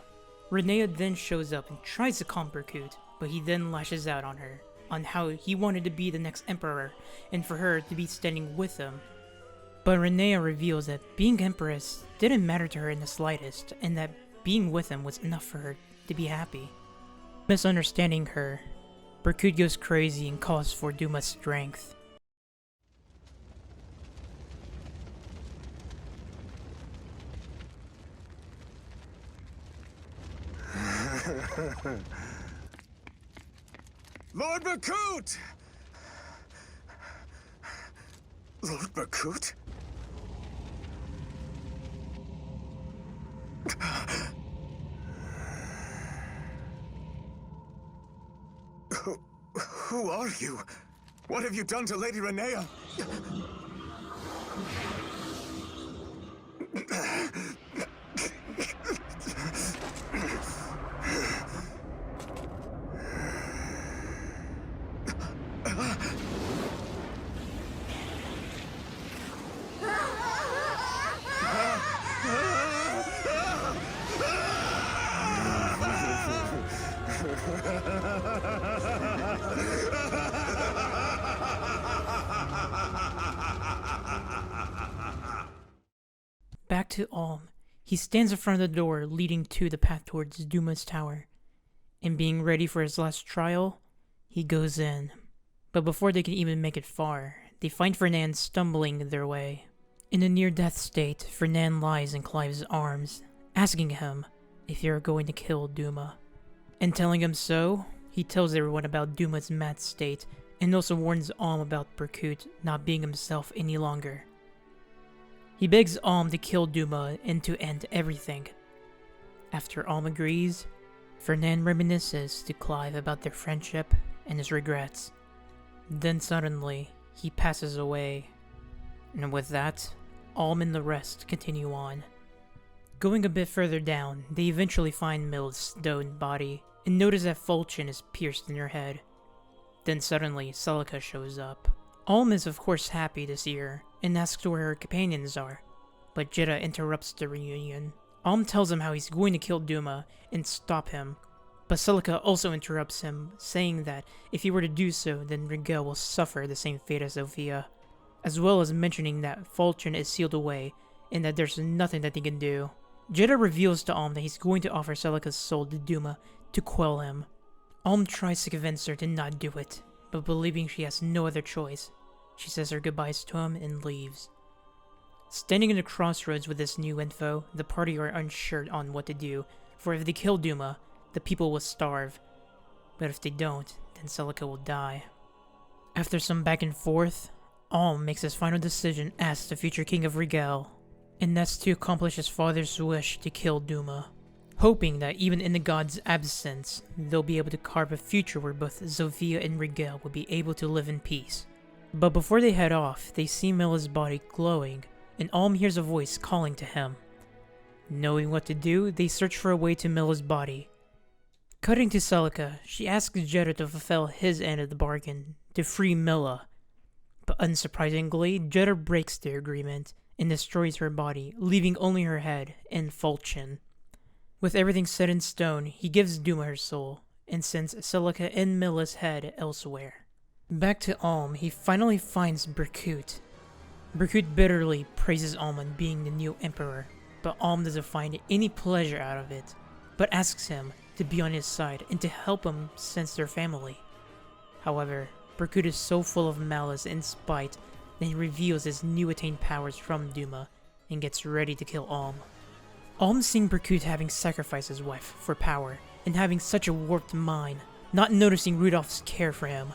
Renea then shows up and tries to calm Berkut, but he then lashes out on her, on how he wanted to be the next emperor, and for her to be standing with him. But Renea reveals that being empress didn't matter to her in the slightest, and that being with him was enough for her to be happy. Misunderstanding her, Berkut goes crazy and calls for Duma's strength. Lord Bakut! Lord Bakut? Who are you? What have you done to Lady Renea? Back to Alm. He stands in front of the door leading to the path towards Duma's tower, and being ready for his last trial, he goes in. But before they can even make it far, they find Fernand stumbling their way. In a near-death state, Fernand lies in Clive's arms, asking him if they are going to kill Duma. And telling him so, he tells everyone about Duma's mad state, and also warns Alm about Berkut not being himself any longer. He begs Alm to kill Duma and to end everything. After Alm agrees, Fernand reminisces to Clive about their friendship and his regrets. Then suddenly, he passes away. And with that, Alm and the rest continue on. Going a bit further down, they eventually find Mill's stone body and notice that Fulchin is pierced in her head. Then suddenly, Celica shows up. Alm is of course happy to see her and asks where her companions are, but Jetta interrupts the reunion. Alm tells him how he's going to kill Duma and stop him, but Celica also interrupts him, saying that if he were to do so, then Rigel will suffer the same fate as Sophia, as well as mentioning that Fulchin is sealed away and that there's nothing that he can do. Jetta reveals to Alm that he's going to offer Celica's soul to Duma to quell him. Alm tries to convince her to not do it, but believing she has no other choice, she says her goodbyes to him and leaves. Standing in the crossroads with this new info, the party are unsure on what to do, for if they kill Duma, the people will starve. But if they don't, then Celica will die. After some back and forth, Alm makes his final decision as the future king of Rigel, and that's to accomplish his father's wish to kill Duma, hoping that even in the god's absence, they'll be able to carve a future where both Sophia and Rigel will be able to live in peace. But before they head off, they see Milla's body glowing, and Alm hears a voice calling to him. Knowing what to do, they search for a way to Milla's body. Cutting to Celica, she asks Jetta to fulfill his end of the bargain, to free Milla. But unsurprisingly, Jetta breaks their agreement, and destroys her body, leaving only her head and Fulchin. With everything set in stone, he gives Duma her soul, and sends Celica and Milla's head elsewhere. Back to Alm, he finally finds Berkut. Berkut bitterly praises Alm on being the new emperor, but Alm doesn't find any pleasure out of it, but asks him to be on his side and to help him sense their family. However, Berkut is so full of malice and spite that he reveals his new attained powers from Duma and gets ready to kill Alm. Alm, seeing Berkut having sacrificed his wife for power and having such a warped mind, not noticing Rudolph's care for him,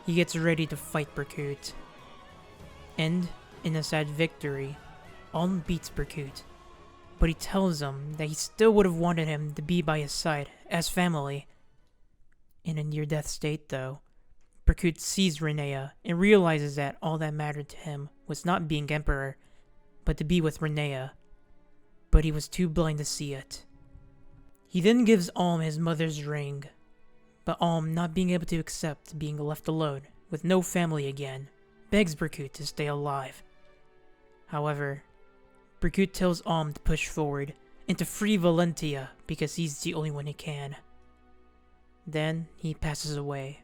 he gets ready to fight Berkut. And, in a sad victory, Alm beats Berkut, but he tells him that he still would have wanted him to be by his side as family. In a near-death state, though, Berkut sees Renea and realizes that all that mattered to him was not being emperor, but to be with Renea. But he was too blind to see it. He then gives Alm his mother's ring, but Alm, not being able to accept being left alone with no family again, begs Berkut to stay alive. However, Berkut tells Alm to push forward and to free Valentia because he's the only one who can. Then he passes away.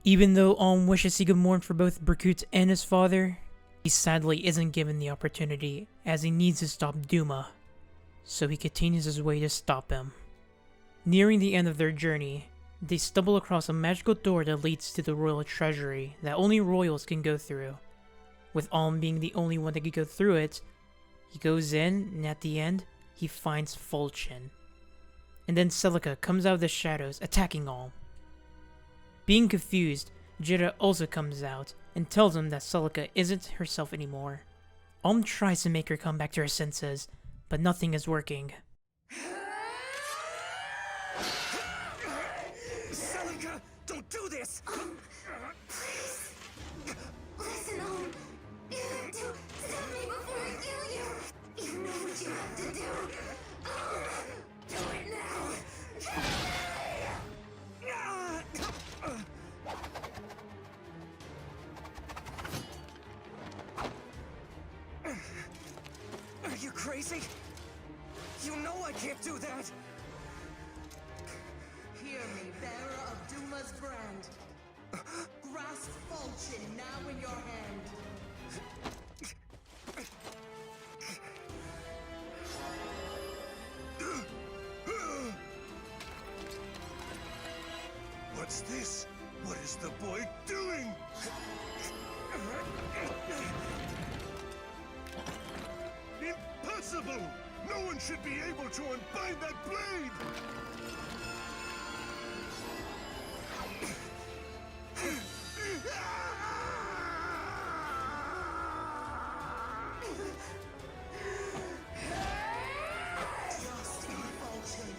Even though Alm wishes he could mourn for both Berkut and his father, he sadly isn't given the opportunity as he needs to stop Duma, so he continues his way to stop him. Nearing the end of their journey, they stumble across a magical door that leads to the royal treasury that only royals can go through. With Alm being the only one that could go through it, he goes in and at the end, he finds Fulchen. And then Celica comes out of the shadows attacking Alm. Being confused, Jira also comes out and tells him that Celica isn't herself anymore. Alm tries to make her come back to her senses, but nothing is working. Celica, don't do this! Please. Listen, you have to stop me before I kill you. You know what you have to do. Do it now. Are you crazy? You know I can't do that! Hear me, bearer of Duma's brand. Grasp Fulchen now in your hand. What's this? What is the boy doing? Impossible! No one should be able to unbind that blade! Trust in Fulchen.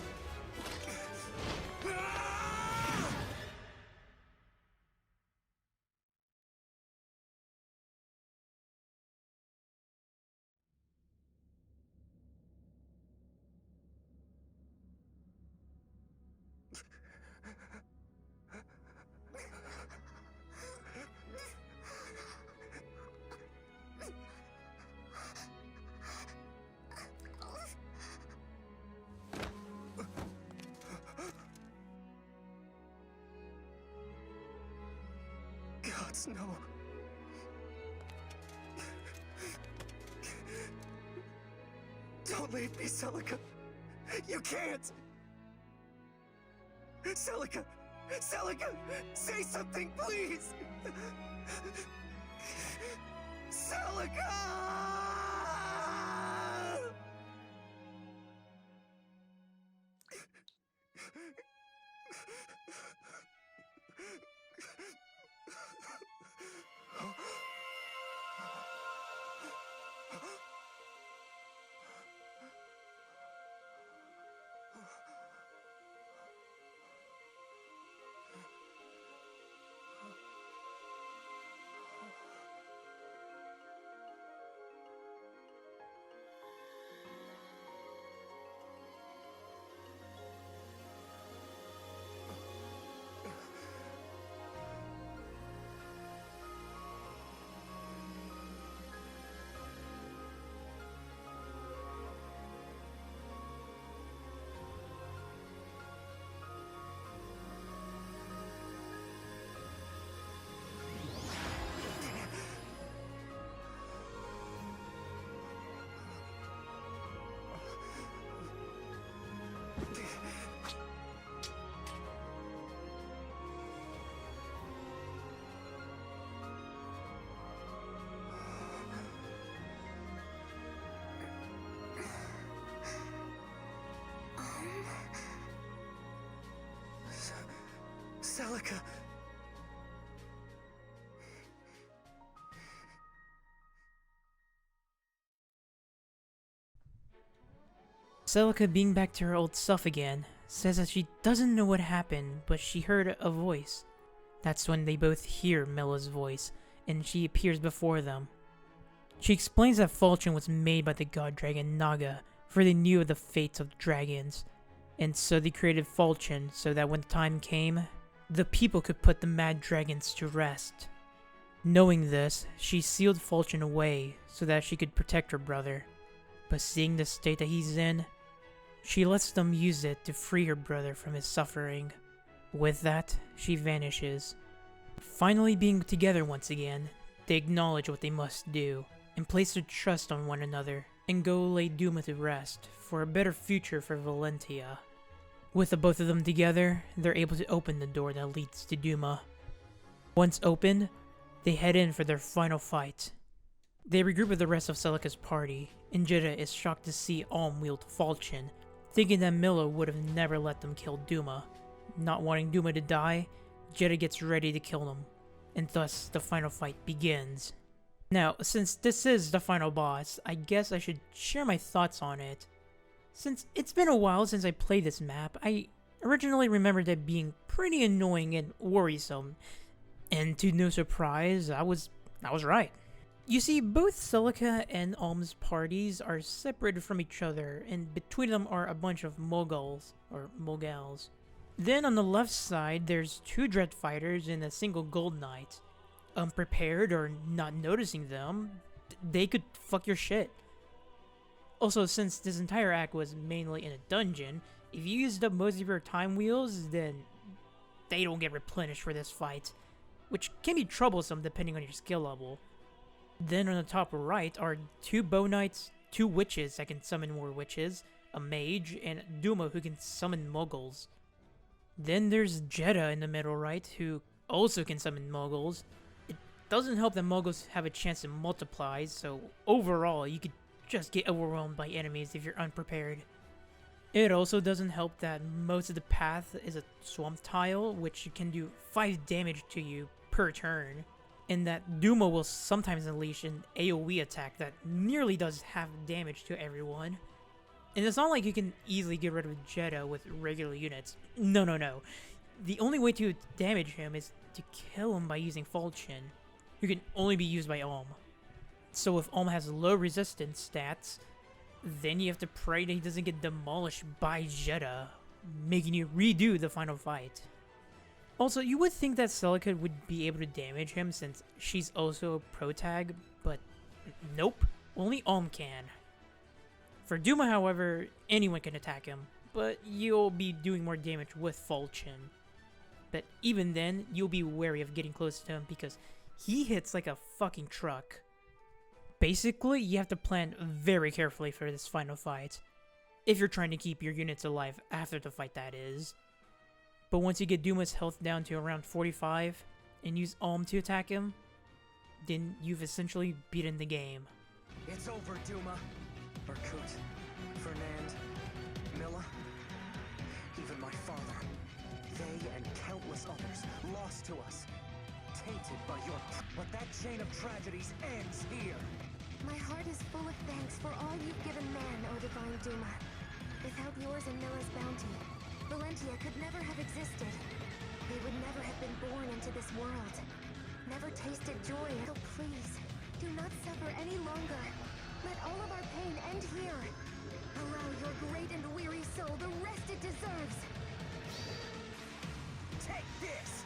Gods, no. Don't leave me, Celica. You can't. Celica! Celica! Say something, please! Celica! Celica. Celica, being back to her old self again, says that she doesn't know what happened, but she heard a voice. That's when they both hear Milla's voice, and she appears before them. She explains that Falchion was made by the god dragon Naga, for they knew of the fates of dragons, and so they created Falchion so that when the time came, the people could put the mad dragons to rest. Knowing this, she sealed Falchion away so that she could protect her brother, but seeing the state that he's in, she lets them use it to free her brother from his suffering. With that, she vanishes. Finally being together once again, they acknowledge what they must do, and place their trust on one another, and go lay Duma to rest, for a better future for Valentia. With the both of them together, they're able to open the door that leads to Duma. Once opened, they head in for their final fight. They regroup with the rest of Celica's party, and Jetta is shocked to see Alm wield Falchion, thinking that Milla would have never let them kill Duma. Not wanting Duma to die, Jetta gets ready to kill him, and thus the final fight begins. Now, since this is the final boss, I guess I should share my thoughts on it. Since it's been a while since I played this map, I originally remembered it being pretty annoying and worrisome, and to no surprise, I was right. You see, both Celica and Alm's parties are separated from each other, and between them are a bunch of Moguls, or Mogals. Then on the left side, there's 2 Dread Fighters and a single Gold Knight. Unprepared or not noticing them, they could fuck your shit. Also, since this entire act was mainly in a dungeon, if you used up most of your time wheels, then they don't get replenished for this fight, which can be troublesome depending on your skill level. Then on the top right are 2 Bow Knights, 2 Witches that can summon more witches, a Mage, and Duma who can summon Moguls. Then there's Jetta in the middle right, who also can summon Moguls. It doesn't help that Moguls have a chance to multiply, so overall you could just get overwhelmed by enemies if you're unprepared. It also doesn't help that most of the path is a swamp tile, which can do 5 damage to you per turn, and that Duma will sometimes unleash an AoE attack that nearly does half damage to everyone. And it's not like you can easily get rid of Jetta with regular units. No. The only way to damage him is to kill him by using Falchion, who can only be used by Alm. So if Alm has low resistance stats, then you have to pray that he doesn't get demolished by Jetta, making you redo the final fight. Also, you would think that Celica would be able to damage him since she's also a protag, but nope, only Alm can. For Duma, however, anyone can attack him, but you'll be doing more damage with Falchion. But even then, you'll be wary of getting close to him because he hits like a fucking truck. Basically, you have to plan very carefully for this final fight, if you're trying to keep your units alive after the fight, that is. But once you get Duma's health down to around 45, and use Alm to attack him, then you've essentially beaten the game. It's over, Duma. Barkut, Fernand, Milla, even my father. They and countless others lost to us, tainted by your... But that chain of tragedies ends here. My heart is full of thanks for all you've given man, O divine Duma. Without yours and Milla's bounty, Valentia could never have existed. They would never have been born into this world. Never tasted joy. So please, do not suffer any longer. Let all of our pain end here. Allow your great and weary soul the rest it deserves. Take this!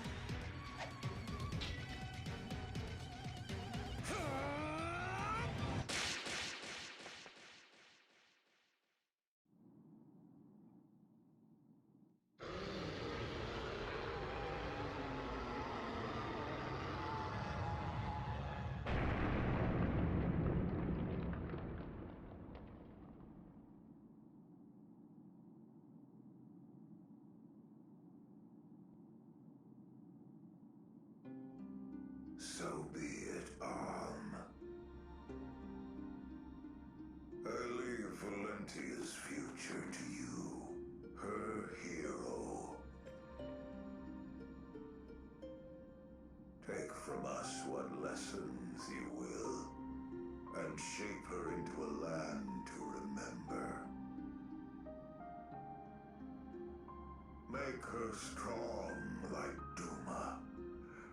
from us what lessons you will, and shape her into a land to remember. Make her strong like Duma,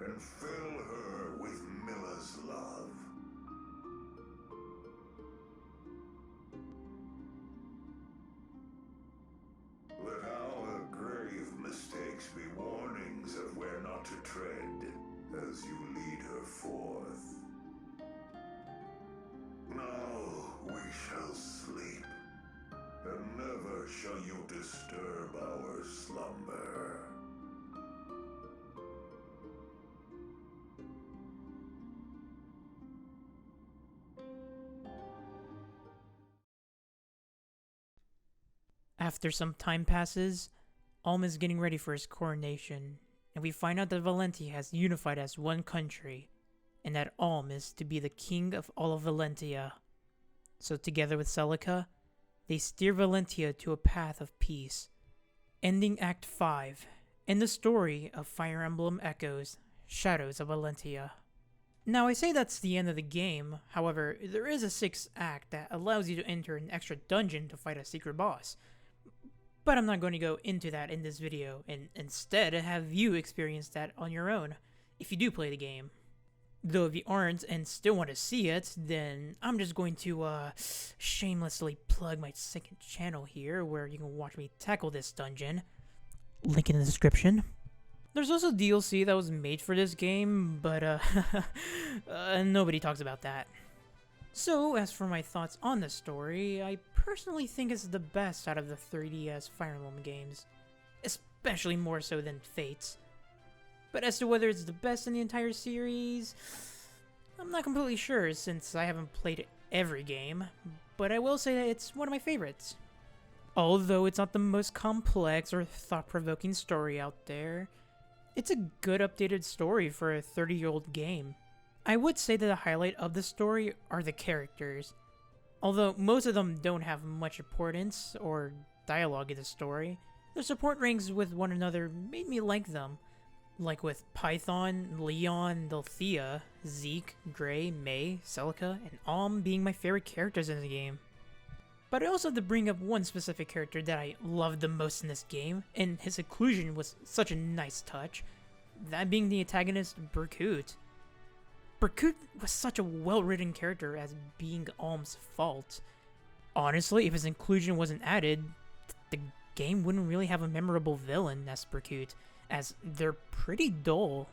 and fill her with Milla's love. Let our grave mistakes be warnings of where not to tread as you lead her forth. Now we shall sleep, and never shall you disturb our slumber. After some time passes, Alm is getting ready for his coronation, and we find out that Valentia has unified as one country, and that Alm is to be the king of all of Valentia. So together with Celica, they steer Valentia to a path of peace, ending Act 5, and the story of Fire Emblem Echoes, Shadows of Valentia. Now I say that's the end of the game, however, there is a 6th act that allows you to enter an extra dungeon to fight a secret boss. But I'm not going to go into that in this video, and instead have you experience that on your own, if you do play the game. Though if you aren't and still want to see it, then I'm just going to shamelessly plug my second channel here, where you can watch me tackle this dungeon. Link in the description. There's also DLC that was made for this game, but nobody talks about that. So, as for my thoughts on the story, I personally think it's the best out of the 3DS Fire Emblem games, especially more so than Fate's. But as to whether it's the best in the entire series, I'm not completely sure since I haven't played every game, but I will say that it's one of my favorites. Although it's not the most complex or thought-provoking story out there, it's a good updated story for a 30-year-old game. I would say that the highlight of the story are the characters. Although most of them don't have much importance or dialogue in the story, their support rings with one another made me like them. Like with Python, Leon, Dulthea, Zeke, Gray, May, Celica, and Alm being my favorite characters in the game. But I also have to bring up one specific character that I loved the most in this game, and his inclusion was such a nice touch, that being the antagonist Berkut. Berkut was such a well-written character as being Alm's fault. Honestly, if his inclusion wasn't added, the game wouldn't really have a memorable villain as Berkut, as they're pretty dull.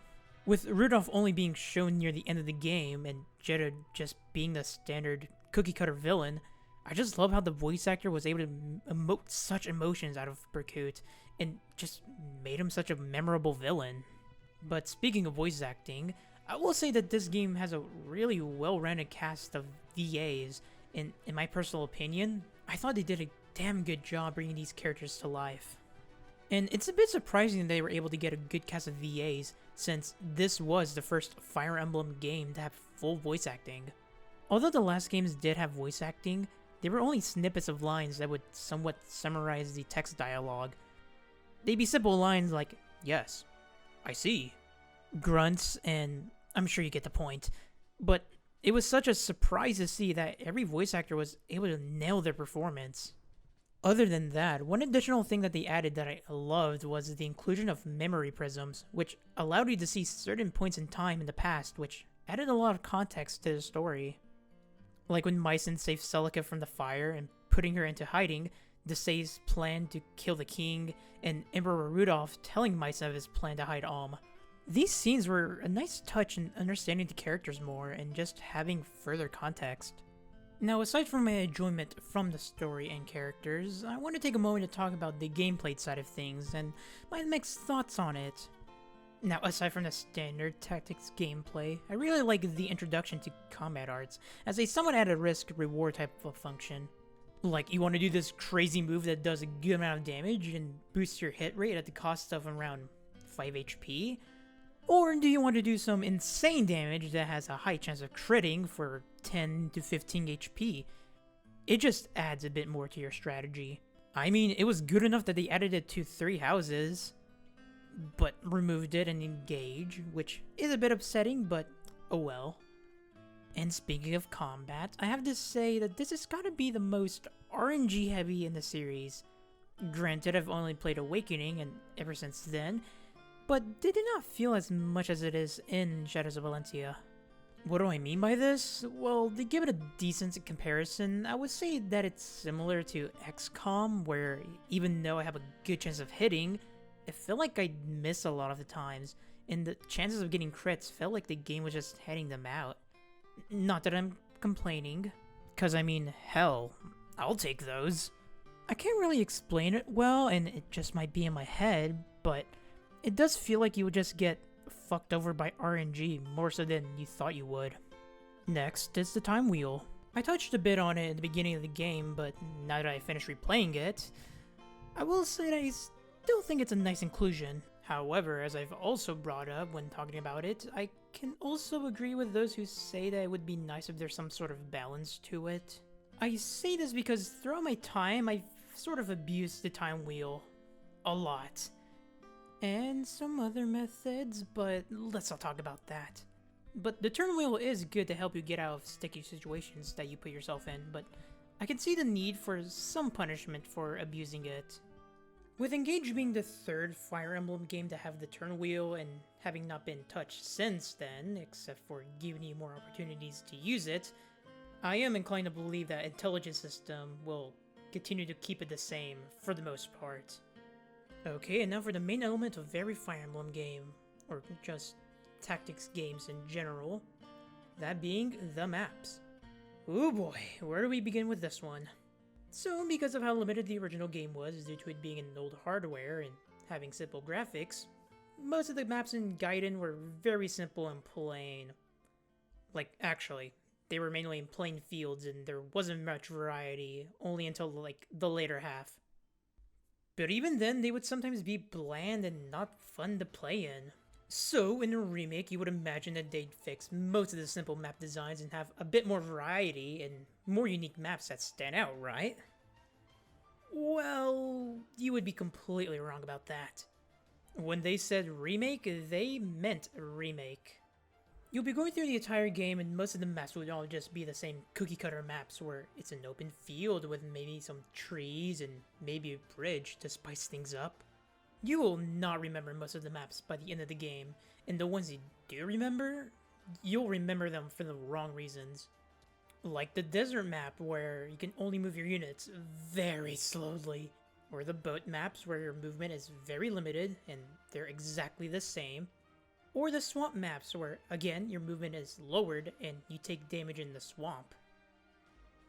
With Rudolph only being shown near the end of the game, and Jetta just being the standard cookie-cutter villain, I just love how the voice actor was able to emote such emotions out of Berkut, and just made him such a memorable villain. But speaking of voice acting, I will say that this game has a really well-rounded cast of VAs, and in my personal opinion, I thought they did a damn good job bringing these characters to life. And it's a bit surprising that they were able to get a good cast of VAs, since this was the first Fire Emblem game to have full voice acting. Although the last games did have voice acting, they were only snippets of lines that would somewhat summarize the text dialogue. They'd be simple lines like, "Yes, I see," grunts, and I'm sure you get the point. But it was such a surprise to see that every voice actor was able to nail their performance. Other than that, one additional thing that they added that I loved was the inclusion of memory prisms, which allowed you to see certain points in time in the past, which added a lot of context to the story. Like when Mycen saved Celica from the fire and putting her into hiding, Desai's plan to kill the king, and Emperor Rudolph telling Mycen of his plan to hide Alm. These scenes were a nice touch in understanding the characters more and just having further context. Now, aside from my enjoyment from the story and characters, I want to take a moment to talk about the gameplay side of things and my mixed thoughts on it. Now, aside from the standard tactics gameplay, I really like the introduction to combat arts as a somewhat at a risk reward type of function. Like, you want to do this crazy move that does a good amount of damage and boosts your hit rate at the cost of around 5 HP? Or do you want to do some insane damage that has a high chance of critting for 10 to 15 HP? It just adds a bit more to your strategy. I mean, it was good enough that they added it to 3 houses. but removed it and engage, which is a bit upsetting, but oh well. And speaking of combat, I have to say that this has gotta be the most RNG heavy in the series. Granted, I've only played Awakening and ever since then, but they did not feel as much as it is in Shadows of Valentia. What do I mean by this? Well, to give it a decent comparison, I would say that it's similar to XCOM, where even though I have a good chance of hitting, it felt like I'd miss a lot of the times, and the chances of getting crits felt like the game was just heading them out. Not that I'm complaining, cause I mean, hell, I'll take those. I can't really explain it well, and it just might be in my head, but it does feel like you would just get fucked over by RNG more so than you thought you would. Next is the time wheel. I touched a bit on it at the beginning of the game, but now that I finished replaying it, I will say that I still think it's a nice inclusion. However, as I've also brought up when talking about it, I can also agree with those who say that it would be nice if there's some sort of balance to it. I say this because throughout my time, I've sort of abused the time wheel a lot. And some other methods, but let's not talk about that. But the turn wheel is good to help you get out of sticky situations that you put yourself in, but I can see the need for some punishment for abusing it. With Engage being the third Fire Emblem game to have the turn wheel and having not been touched since then, except for giving you more opportunities to use it, I am inclined to believe that Intelligence System will continue to keep it the same for the most part. Okay, and now for the main element of every Fire Emblem game, or just tactics games in general, that being the maps. Ooh boy, where do we begin with this one? So, because of how limited the original game was due to it being in old hardware and having simple graphics, most of the maps in Gaiden were very simple and plain. Like, actually, they were mainly in plain fields and there wasn't much variety, only until like the later half. But even then, they would sometimes be bland and not fun to play in. So, in a remake, you would imagine that they'd fix most of the simple map designs and have a bit more variety and more unique maps that stand out, right? Well, you would be completely wrong about that. When they said remake, they meant remake. You'll be going through the entire game and most of the maps would all just be the same cookie-cutter maps where it's an open field with maybe some trees and maybe a bridge to spice things up. You will not remember most of the maps by the end of the game, and the ones you do remember, you'll remember them for the wrong reasons. Like the desert map where you can only move your units very slowly, or the boat maps where your movement is very limited and they're exactly the same. Or the swamp maps where, again, your movement is lowered and you take damage in the swamp.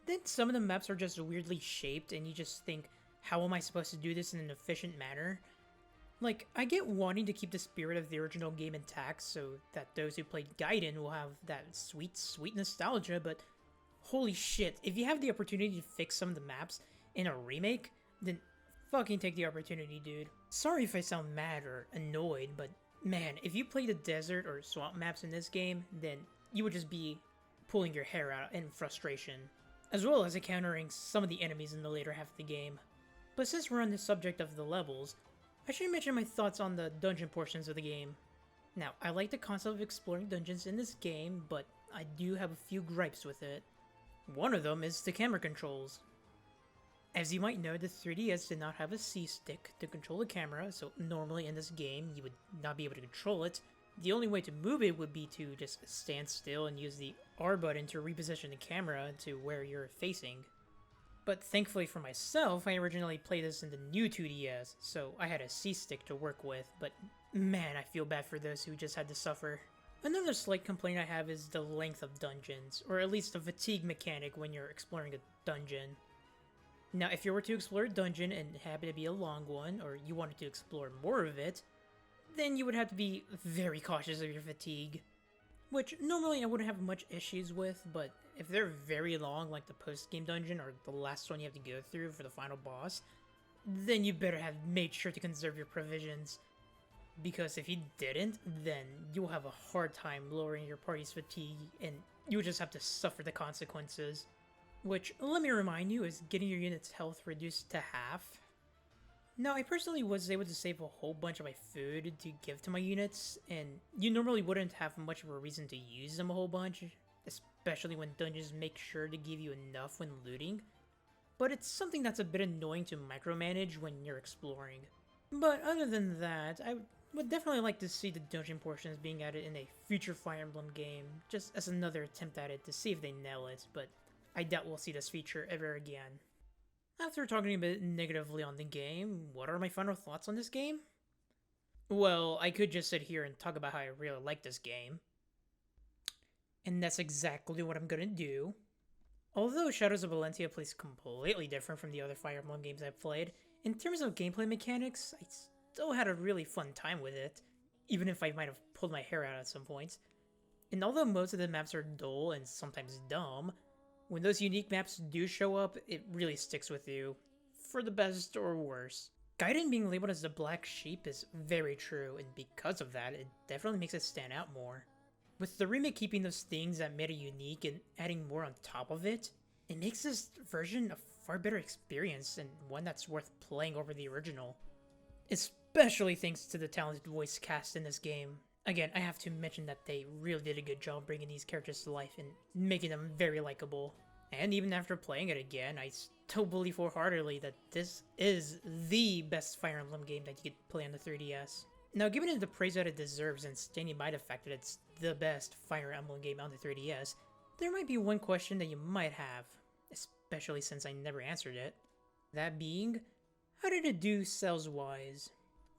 Then some of the maps are just weirdly shaped and you just think, how am I supposed to do this in an efficient manner? Like, I get wanting to keep the spirit of the original game intact so that those who played Gaiden will have that sweet, sweet nostalgia, but holy shit, if you have the opportunity to fix some of the maps in a remake, then fucking take the opportunity, dude. Sorry if I sound mad or annoyed, but man, if you play the desert or swamp maps in this game, then you would just be pulling your hair out in frustration, as well as encountering some of the enemies in the later half of the game. But since we're on the subject of the levels, I should mention my thoughts on the dungeon portions of the game. Now, I like the concept of exploring dungeons in this game, but I do have a few gripes with it. One of them is the camera controls. As you might know, the 3DS did not have a C-stick to control the camera, so normally in this game you would not be able to control it. The only way to move it would be to just stand still and use the R button to reposition the camera to where you're facing. But thankfully for myself, I originally played this in the new 2DS, so I had a C-stick to work with, but man, I feel bad for those who just had to suffer. Another slight complaint I have is the length of dungeons, or at least the fatigue mechanic when you're exploring a dungeon. Now, if you were to explore a dungeon and it happened to be a long one, or you wanted to explore more of it, then you would have to be very cautious of your fatigue. Which, normally I wouldn't have much issues with, but if they're very long, like the post-game dungeon or the last one you have to go through for the final boss, then you better have made sure to conserve your provisions. Because if you didn't, then you'll have a hard time lowering your party's fatigue, and you'll just have to suffer the consequences. Which, let me remind you, is getting your unit's health reduced to half. Now, I personally was able to save a whole bunch of my food to give to my units, and you normally wouldn't have much of a reason to use them a whole bunch, especially when dungeons make sure to give you enough when looting. But it's something that's a bit annoying to micromanage when you're exploring. But other than that, I would definitely like to see the dungeon portions being added in a future Fire Emblem game, just as another attempt at it to see if they nail it, but I doubt we'll see this feature ever again. After talking a bit negatively on the game, what are my final thoughts on this game? Well, I could just sit here and talk about how I really like this game. And that's exactly what I'm gonna do. Although Shadows of Valentia plays completely different from the other Fire Emblem games I've played, in terms of gameplay mechanics, I still had a really fun time with it, even if I might have pulled my hair out at some points. And although most of the maps are dull and sometimes dumb, when those unique maps do show up, it really sticks with you, for the best or worse. Gaiden being labeled as the black sheep is very true, and because of that, it definitely makes it stand out more. With the remake keeping those things that made it unique and adding more on top of it, it makes this version a far better experience and one that's worth playing over the original. Especially thanks to the talented voice cast in this game. Again, I have to mention that they really did a good job bringing these characters to life and making them very likable. And even after playing it again, I still believe wholeheartedly that this is the best Fire Emblem game that you could play on the 3DS. Now, giving it the praise that it deserves and standing by the fact that it's the best Fire Emblem game on the 3DS, there might be one question that you might have, especially since I never answered it. That being, how did it do sales-wise?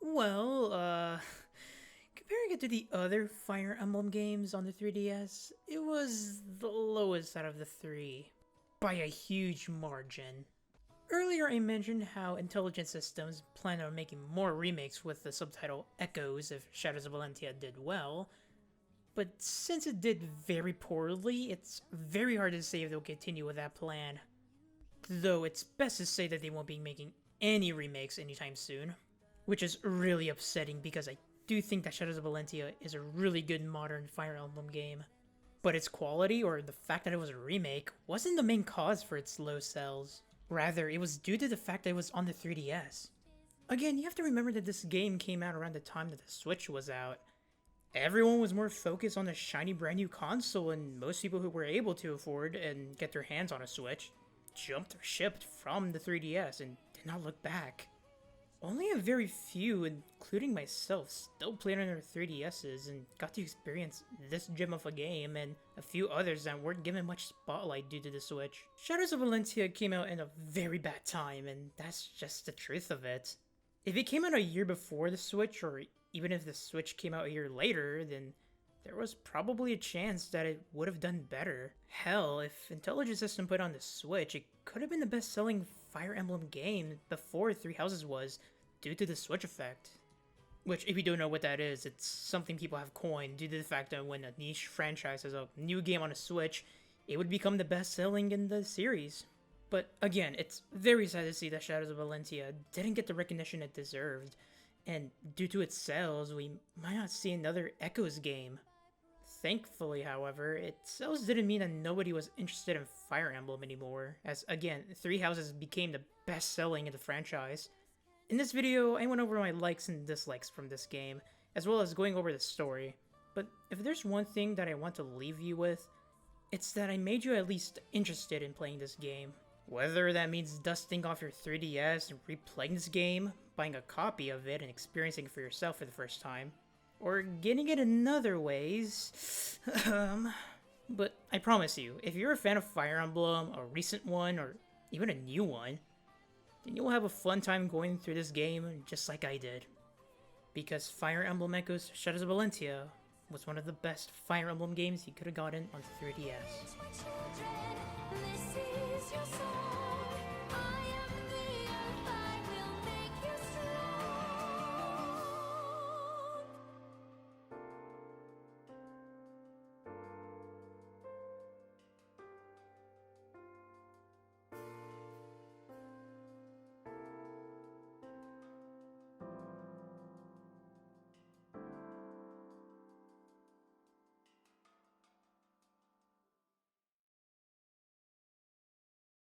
Well, comparing it to the other Fire Emblem games on the 3DS, it was the lowest out of the three, by a huge margin. Earlier I mentioned how Intelligent Systems plan on making more remakes with the subtitle Echoes if Shadows of Valentia did well, but since it did very poorly, it's very hard to say if they'll continue with that plan. Though it's best to say that they won't be making any remakes anytime soon, which is really upsetting because I do think that Shadows of Valentia is a really good modern Fire Emblem game. But its quality, or the fact that it was a remake, wasn't the main cause for its low sales. Rather, it was due to the fact that it was on the 3DS. Again, you have to remember that this game came out around the time that the Switch was out. Everyone was more focused on the shiny brand new console, and most people who were able to afford and get their hands on a Switch jumped ship from the 3DS and did not look back. Only a very few, including myself, still played on their 3DSs and got to experience this gem of a game, and a few others that weren't given much spotlight due to the Switch. Shadows of Valentia came out in a very bad time, and that's just the truth of it. If it came out a year before the Switch, or even if the Switch came out a year later, then there was probably a chance that it would have done better. Hell, if Intelligent System put on the Switch, it could have been the best-selling Fire Emblem game before Three Houses was, due to the Switch effect. Which, if you don't know what that is, it's something people have coined due to the fact that when a niche franchise has a new game on a Switch, it would become the best-selling in the series. But again, it's very sad to see that Shadows of Valentia didn't get the recognition it deserved, and due to its sales, we might not see another Echoes game. Thankfully, however, its sales didn't mean that nobody was interested in Fire Emblem anymore, as again, Three Houses became the best-selling in the franchise. In this video, I went over my likes and dislikes from this game, as well as going over the story. But if there's one thing that I want to leave you with, it's that I made you at least interested in playing this game. Whether that means dusting off your 3DS and replaying this game, buying a copy of it and experiencing it for yourself for the first time, or getting it in other ways, but I promise you, if you're a fan of Fire Emblem, a recent one, or even a new one, then you'll have a fun time going through this game just like I did. Because Fire Emblem Echoes Shadows of Valentia was one of the best Fire Emblem games you could have gotten on the 3DS. Children, this is your song.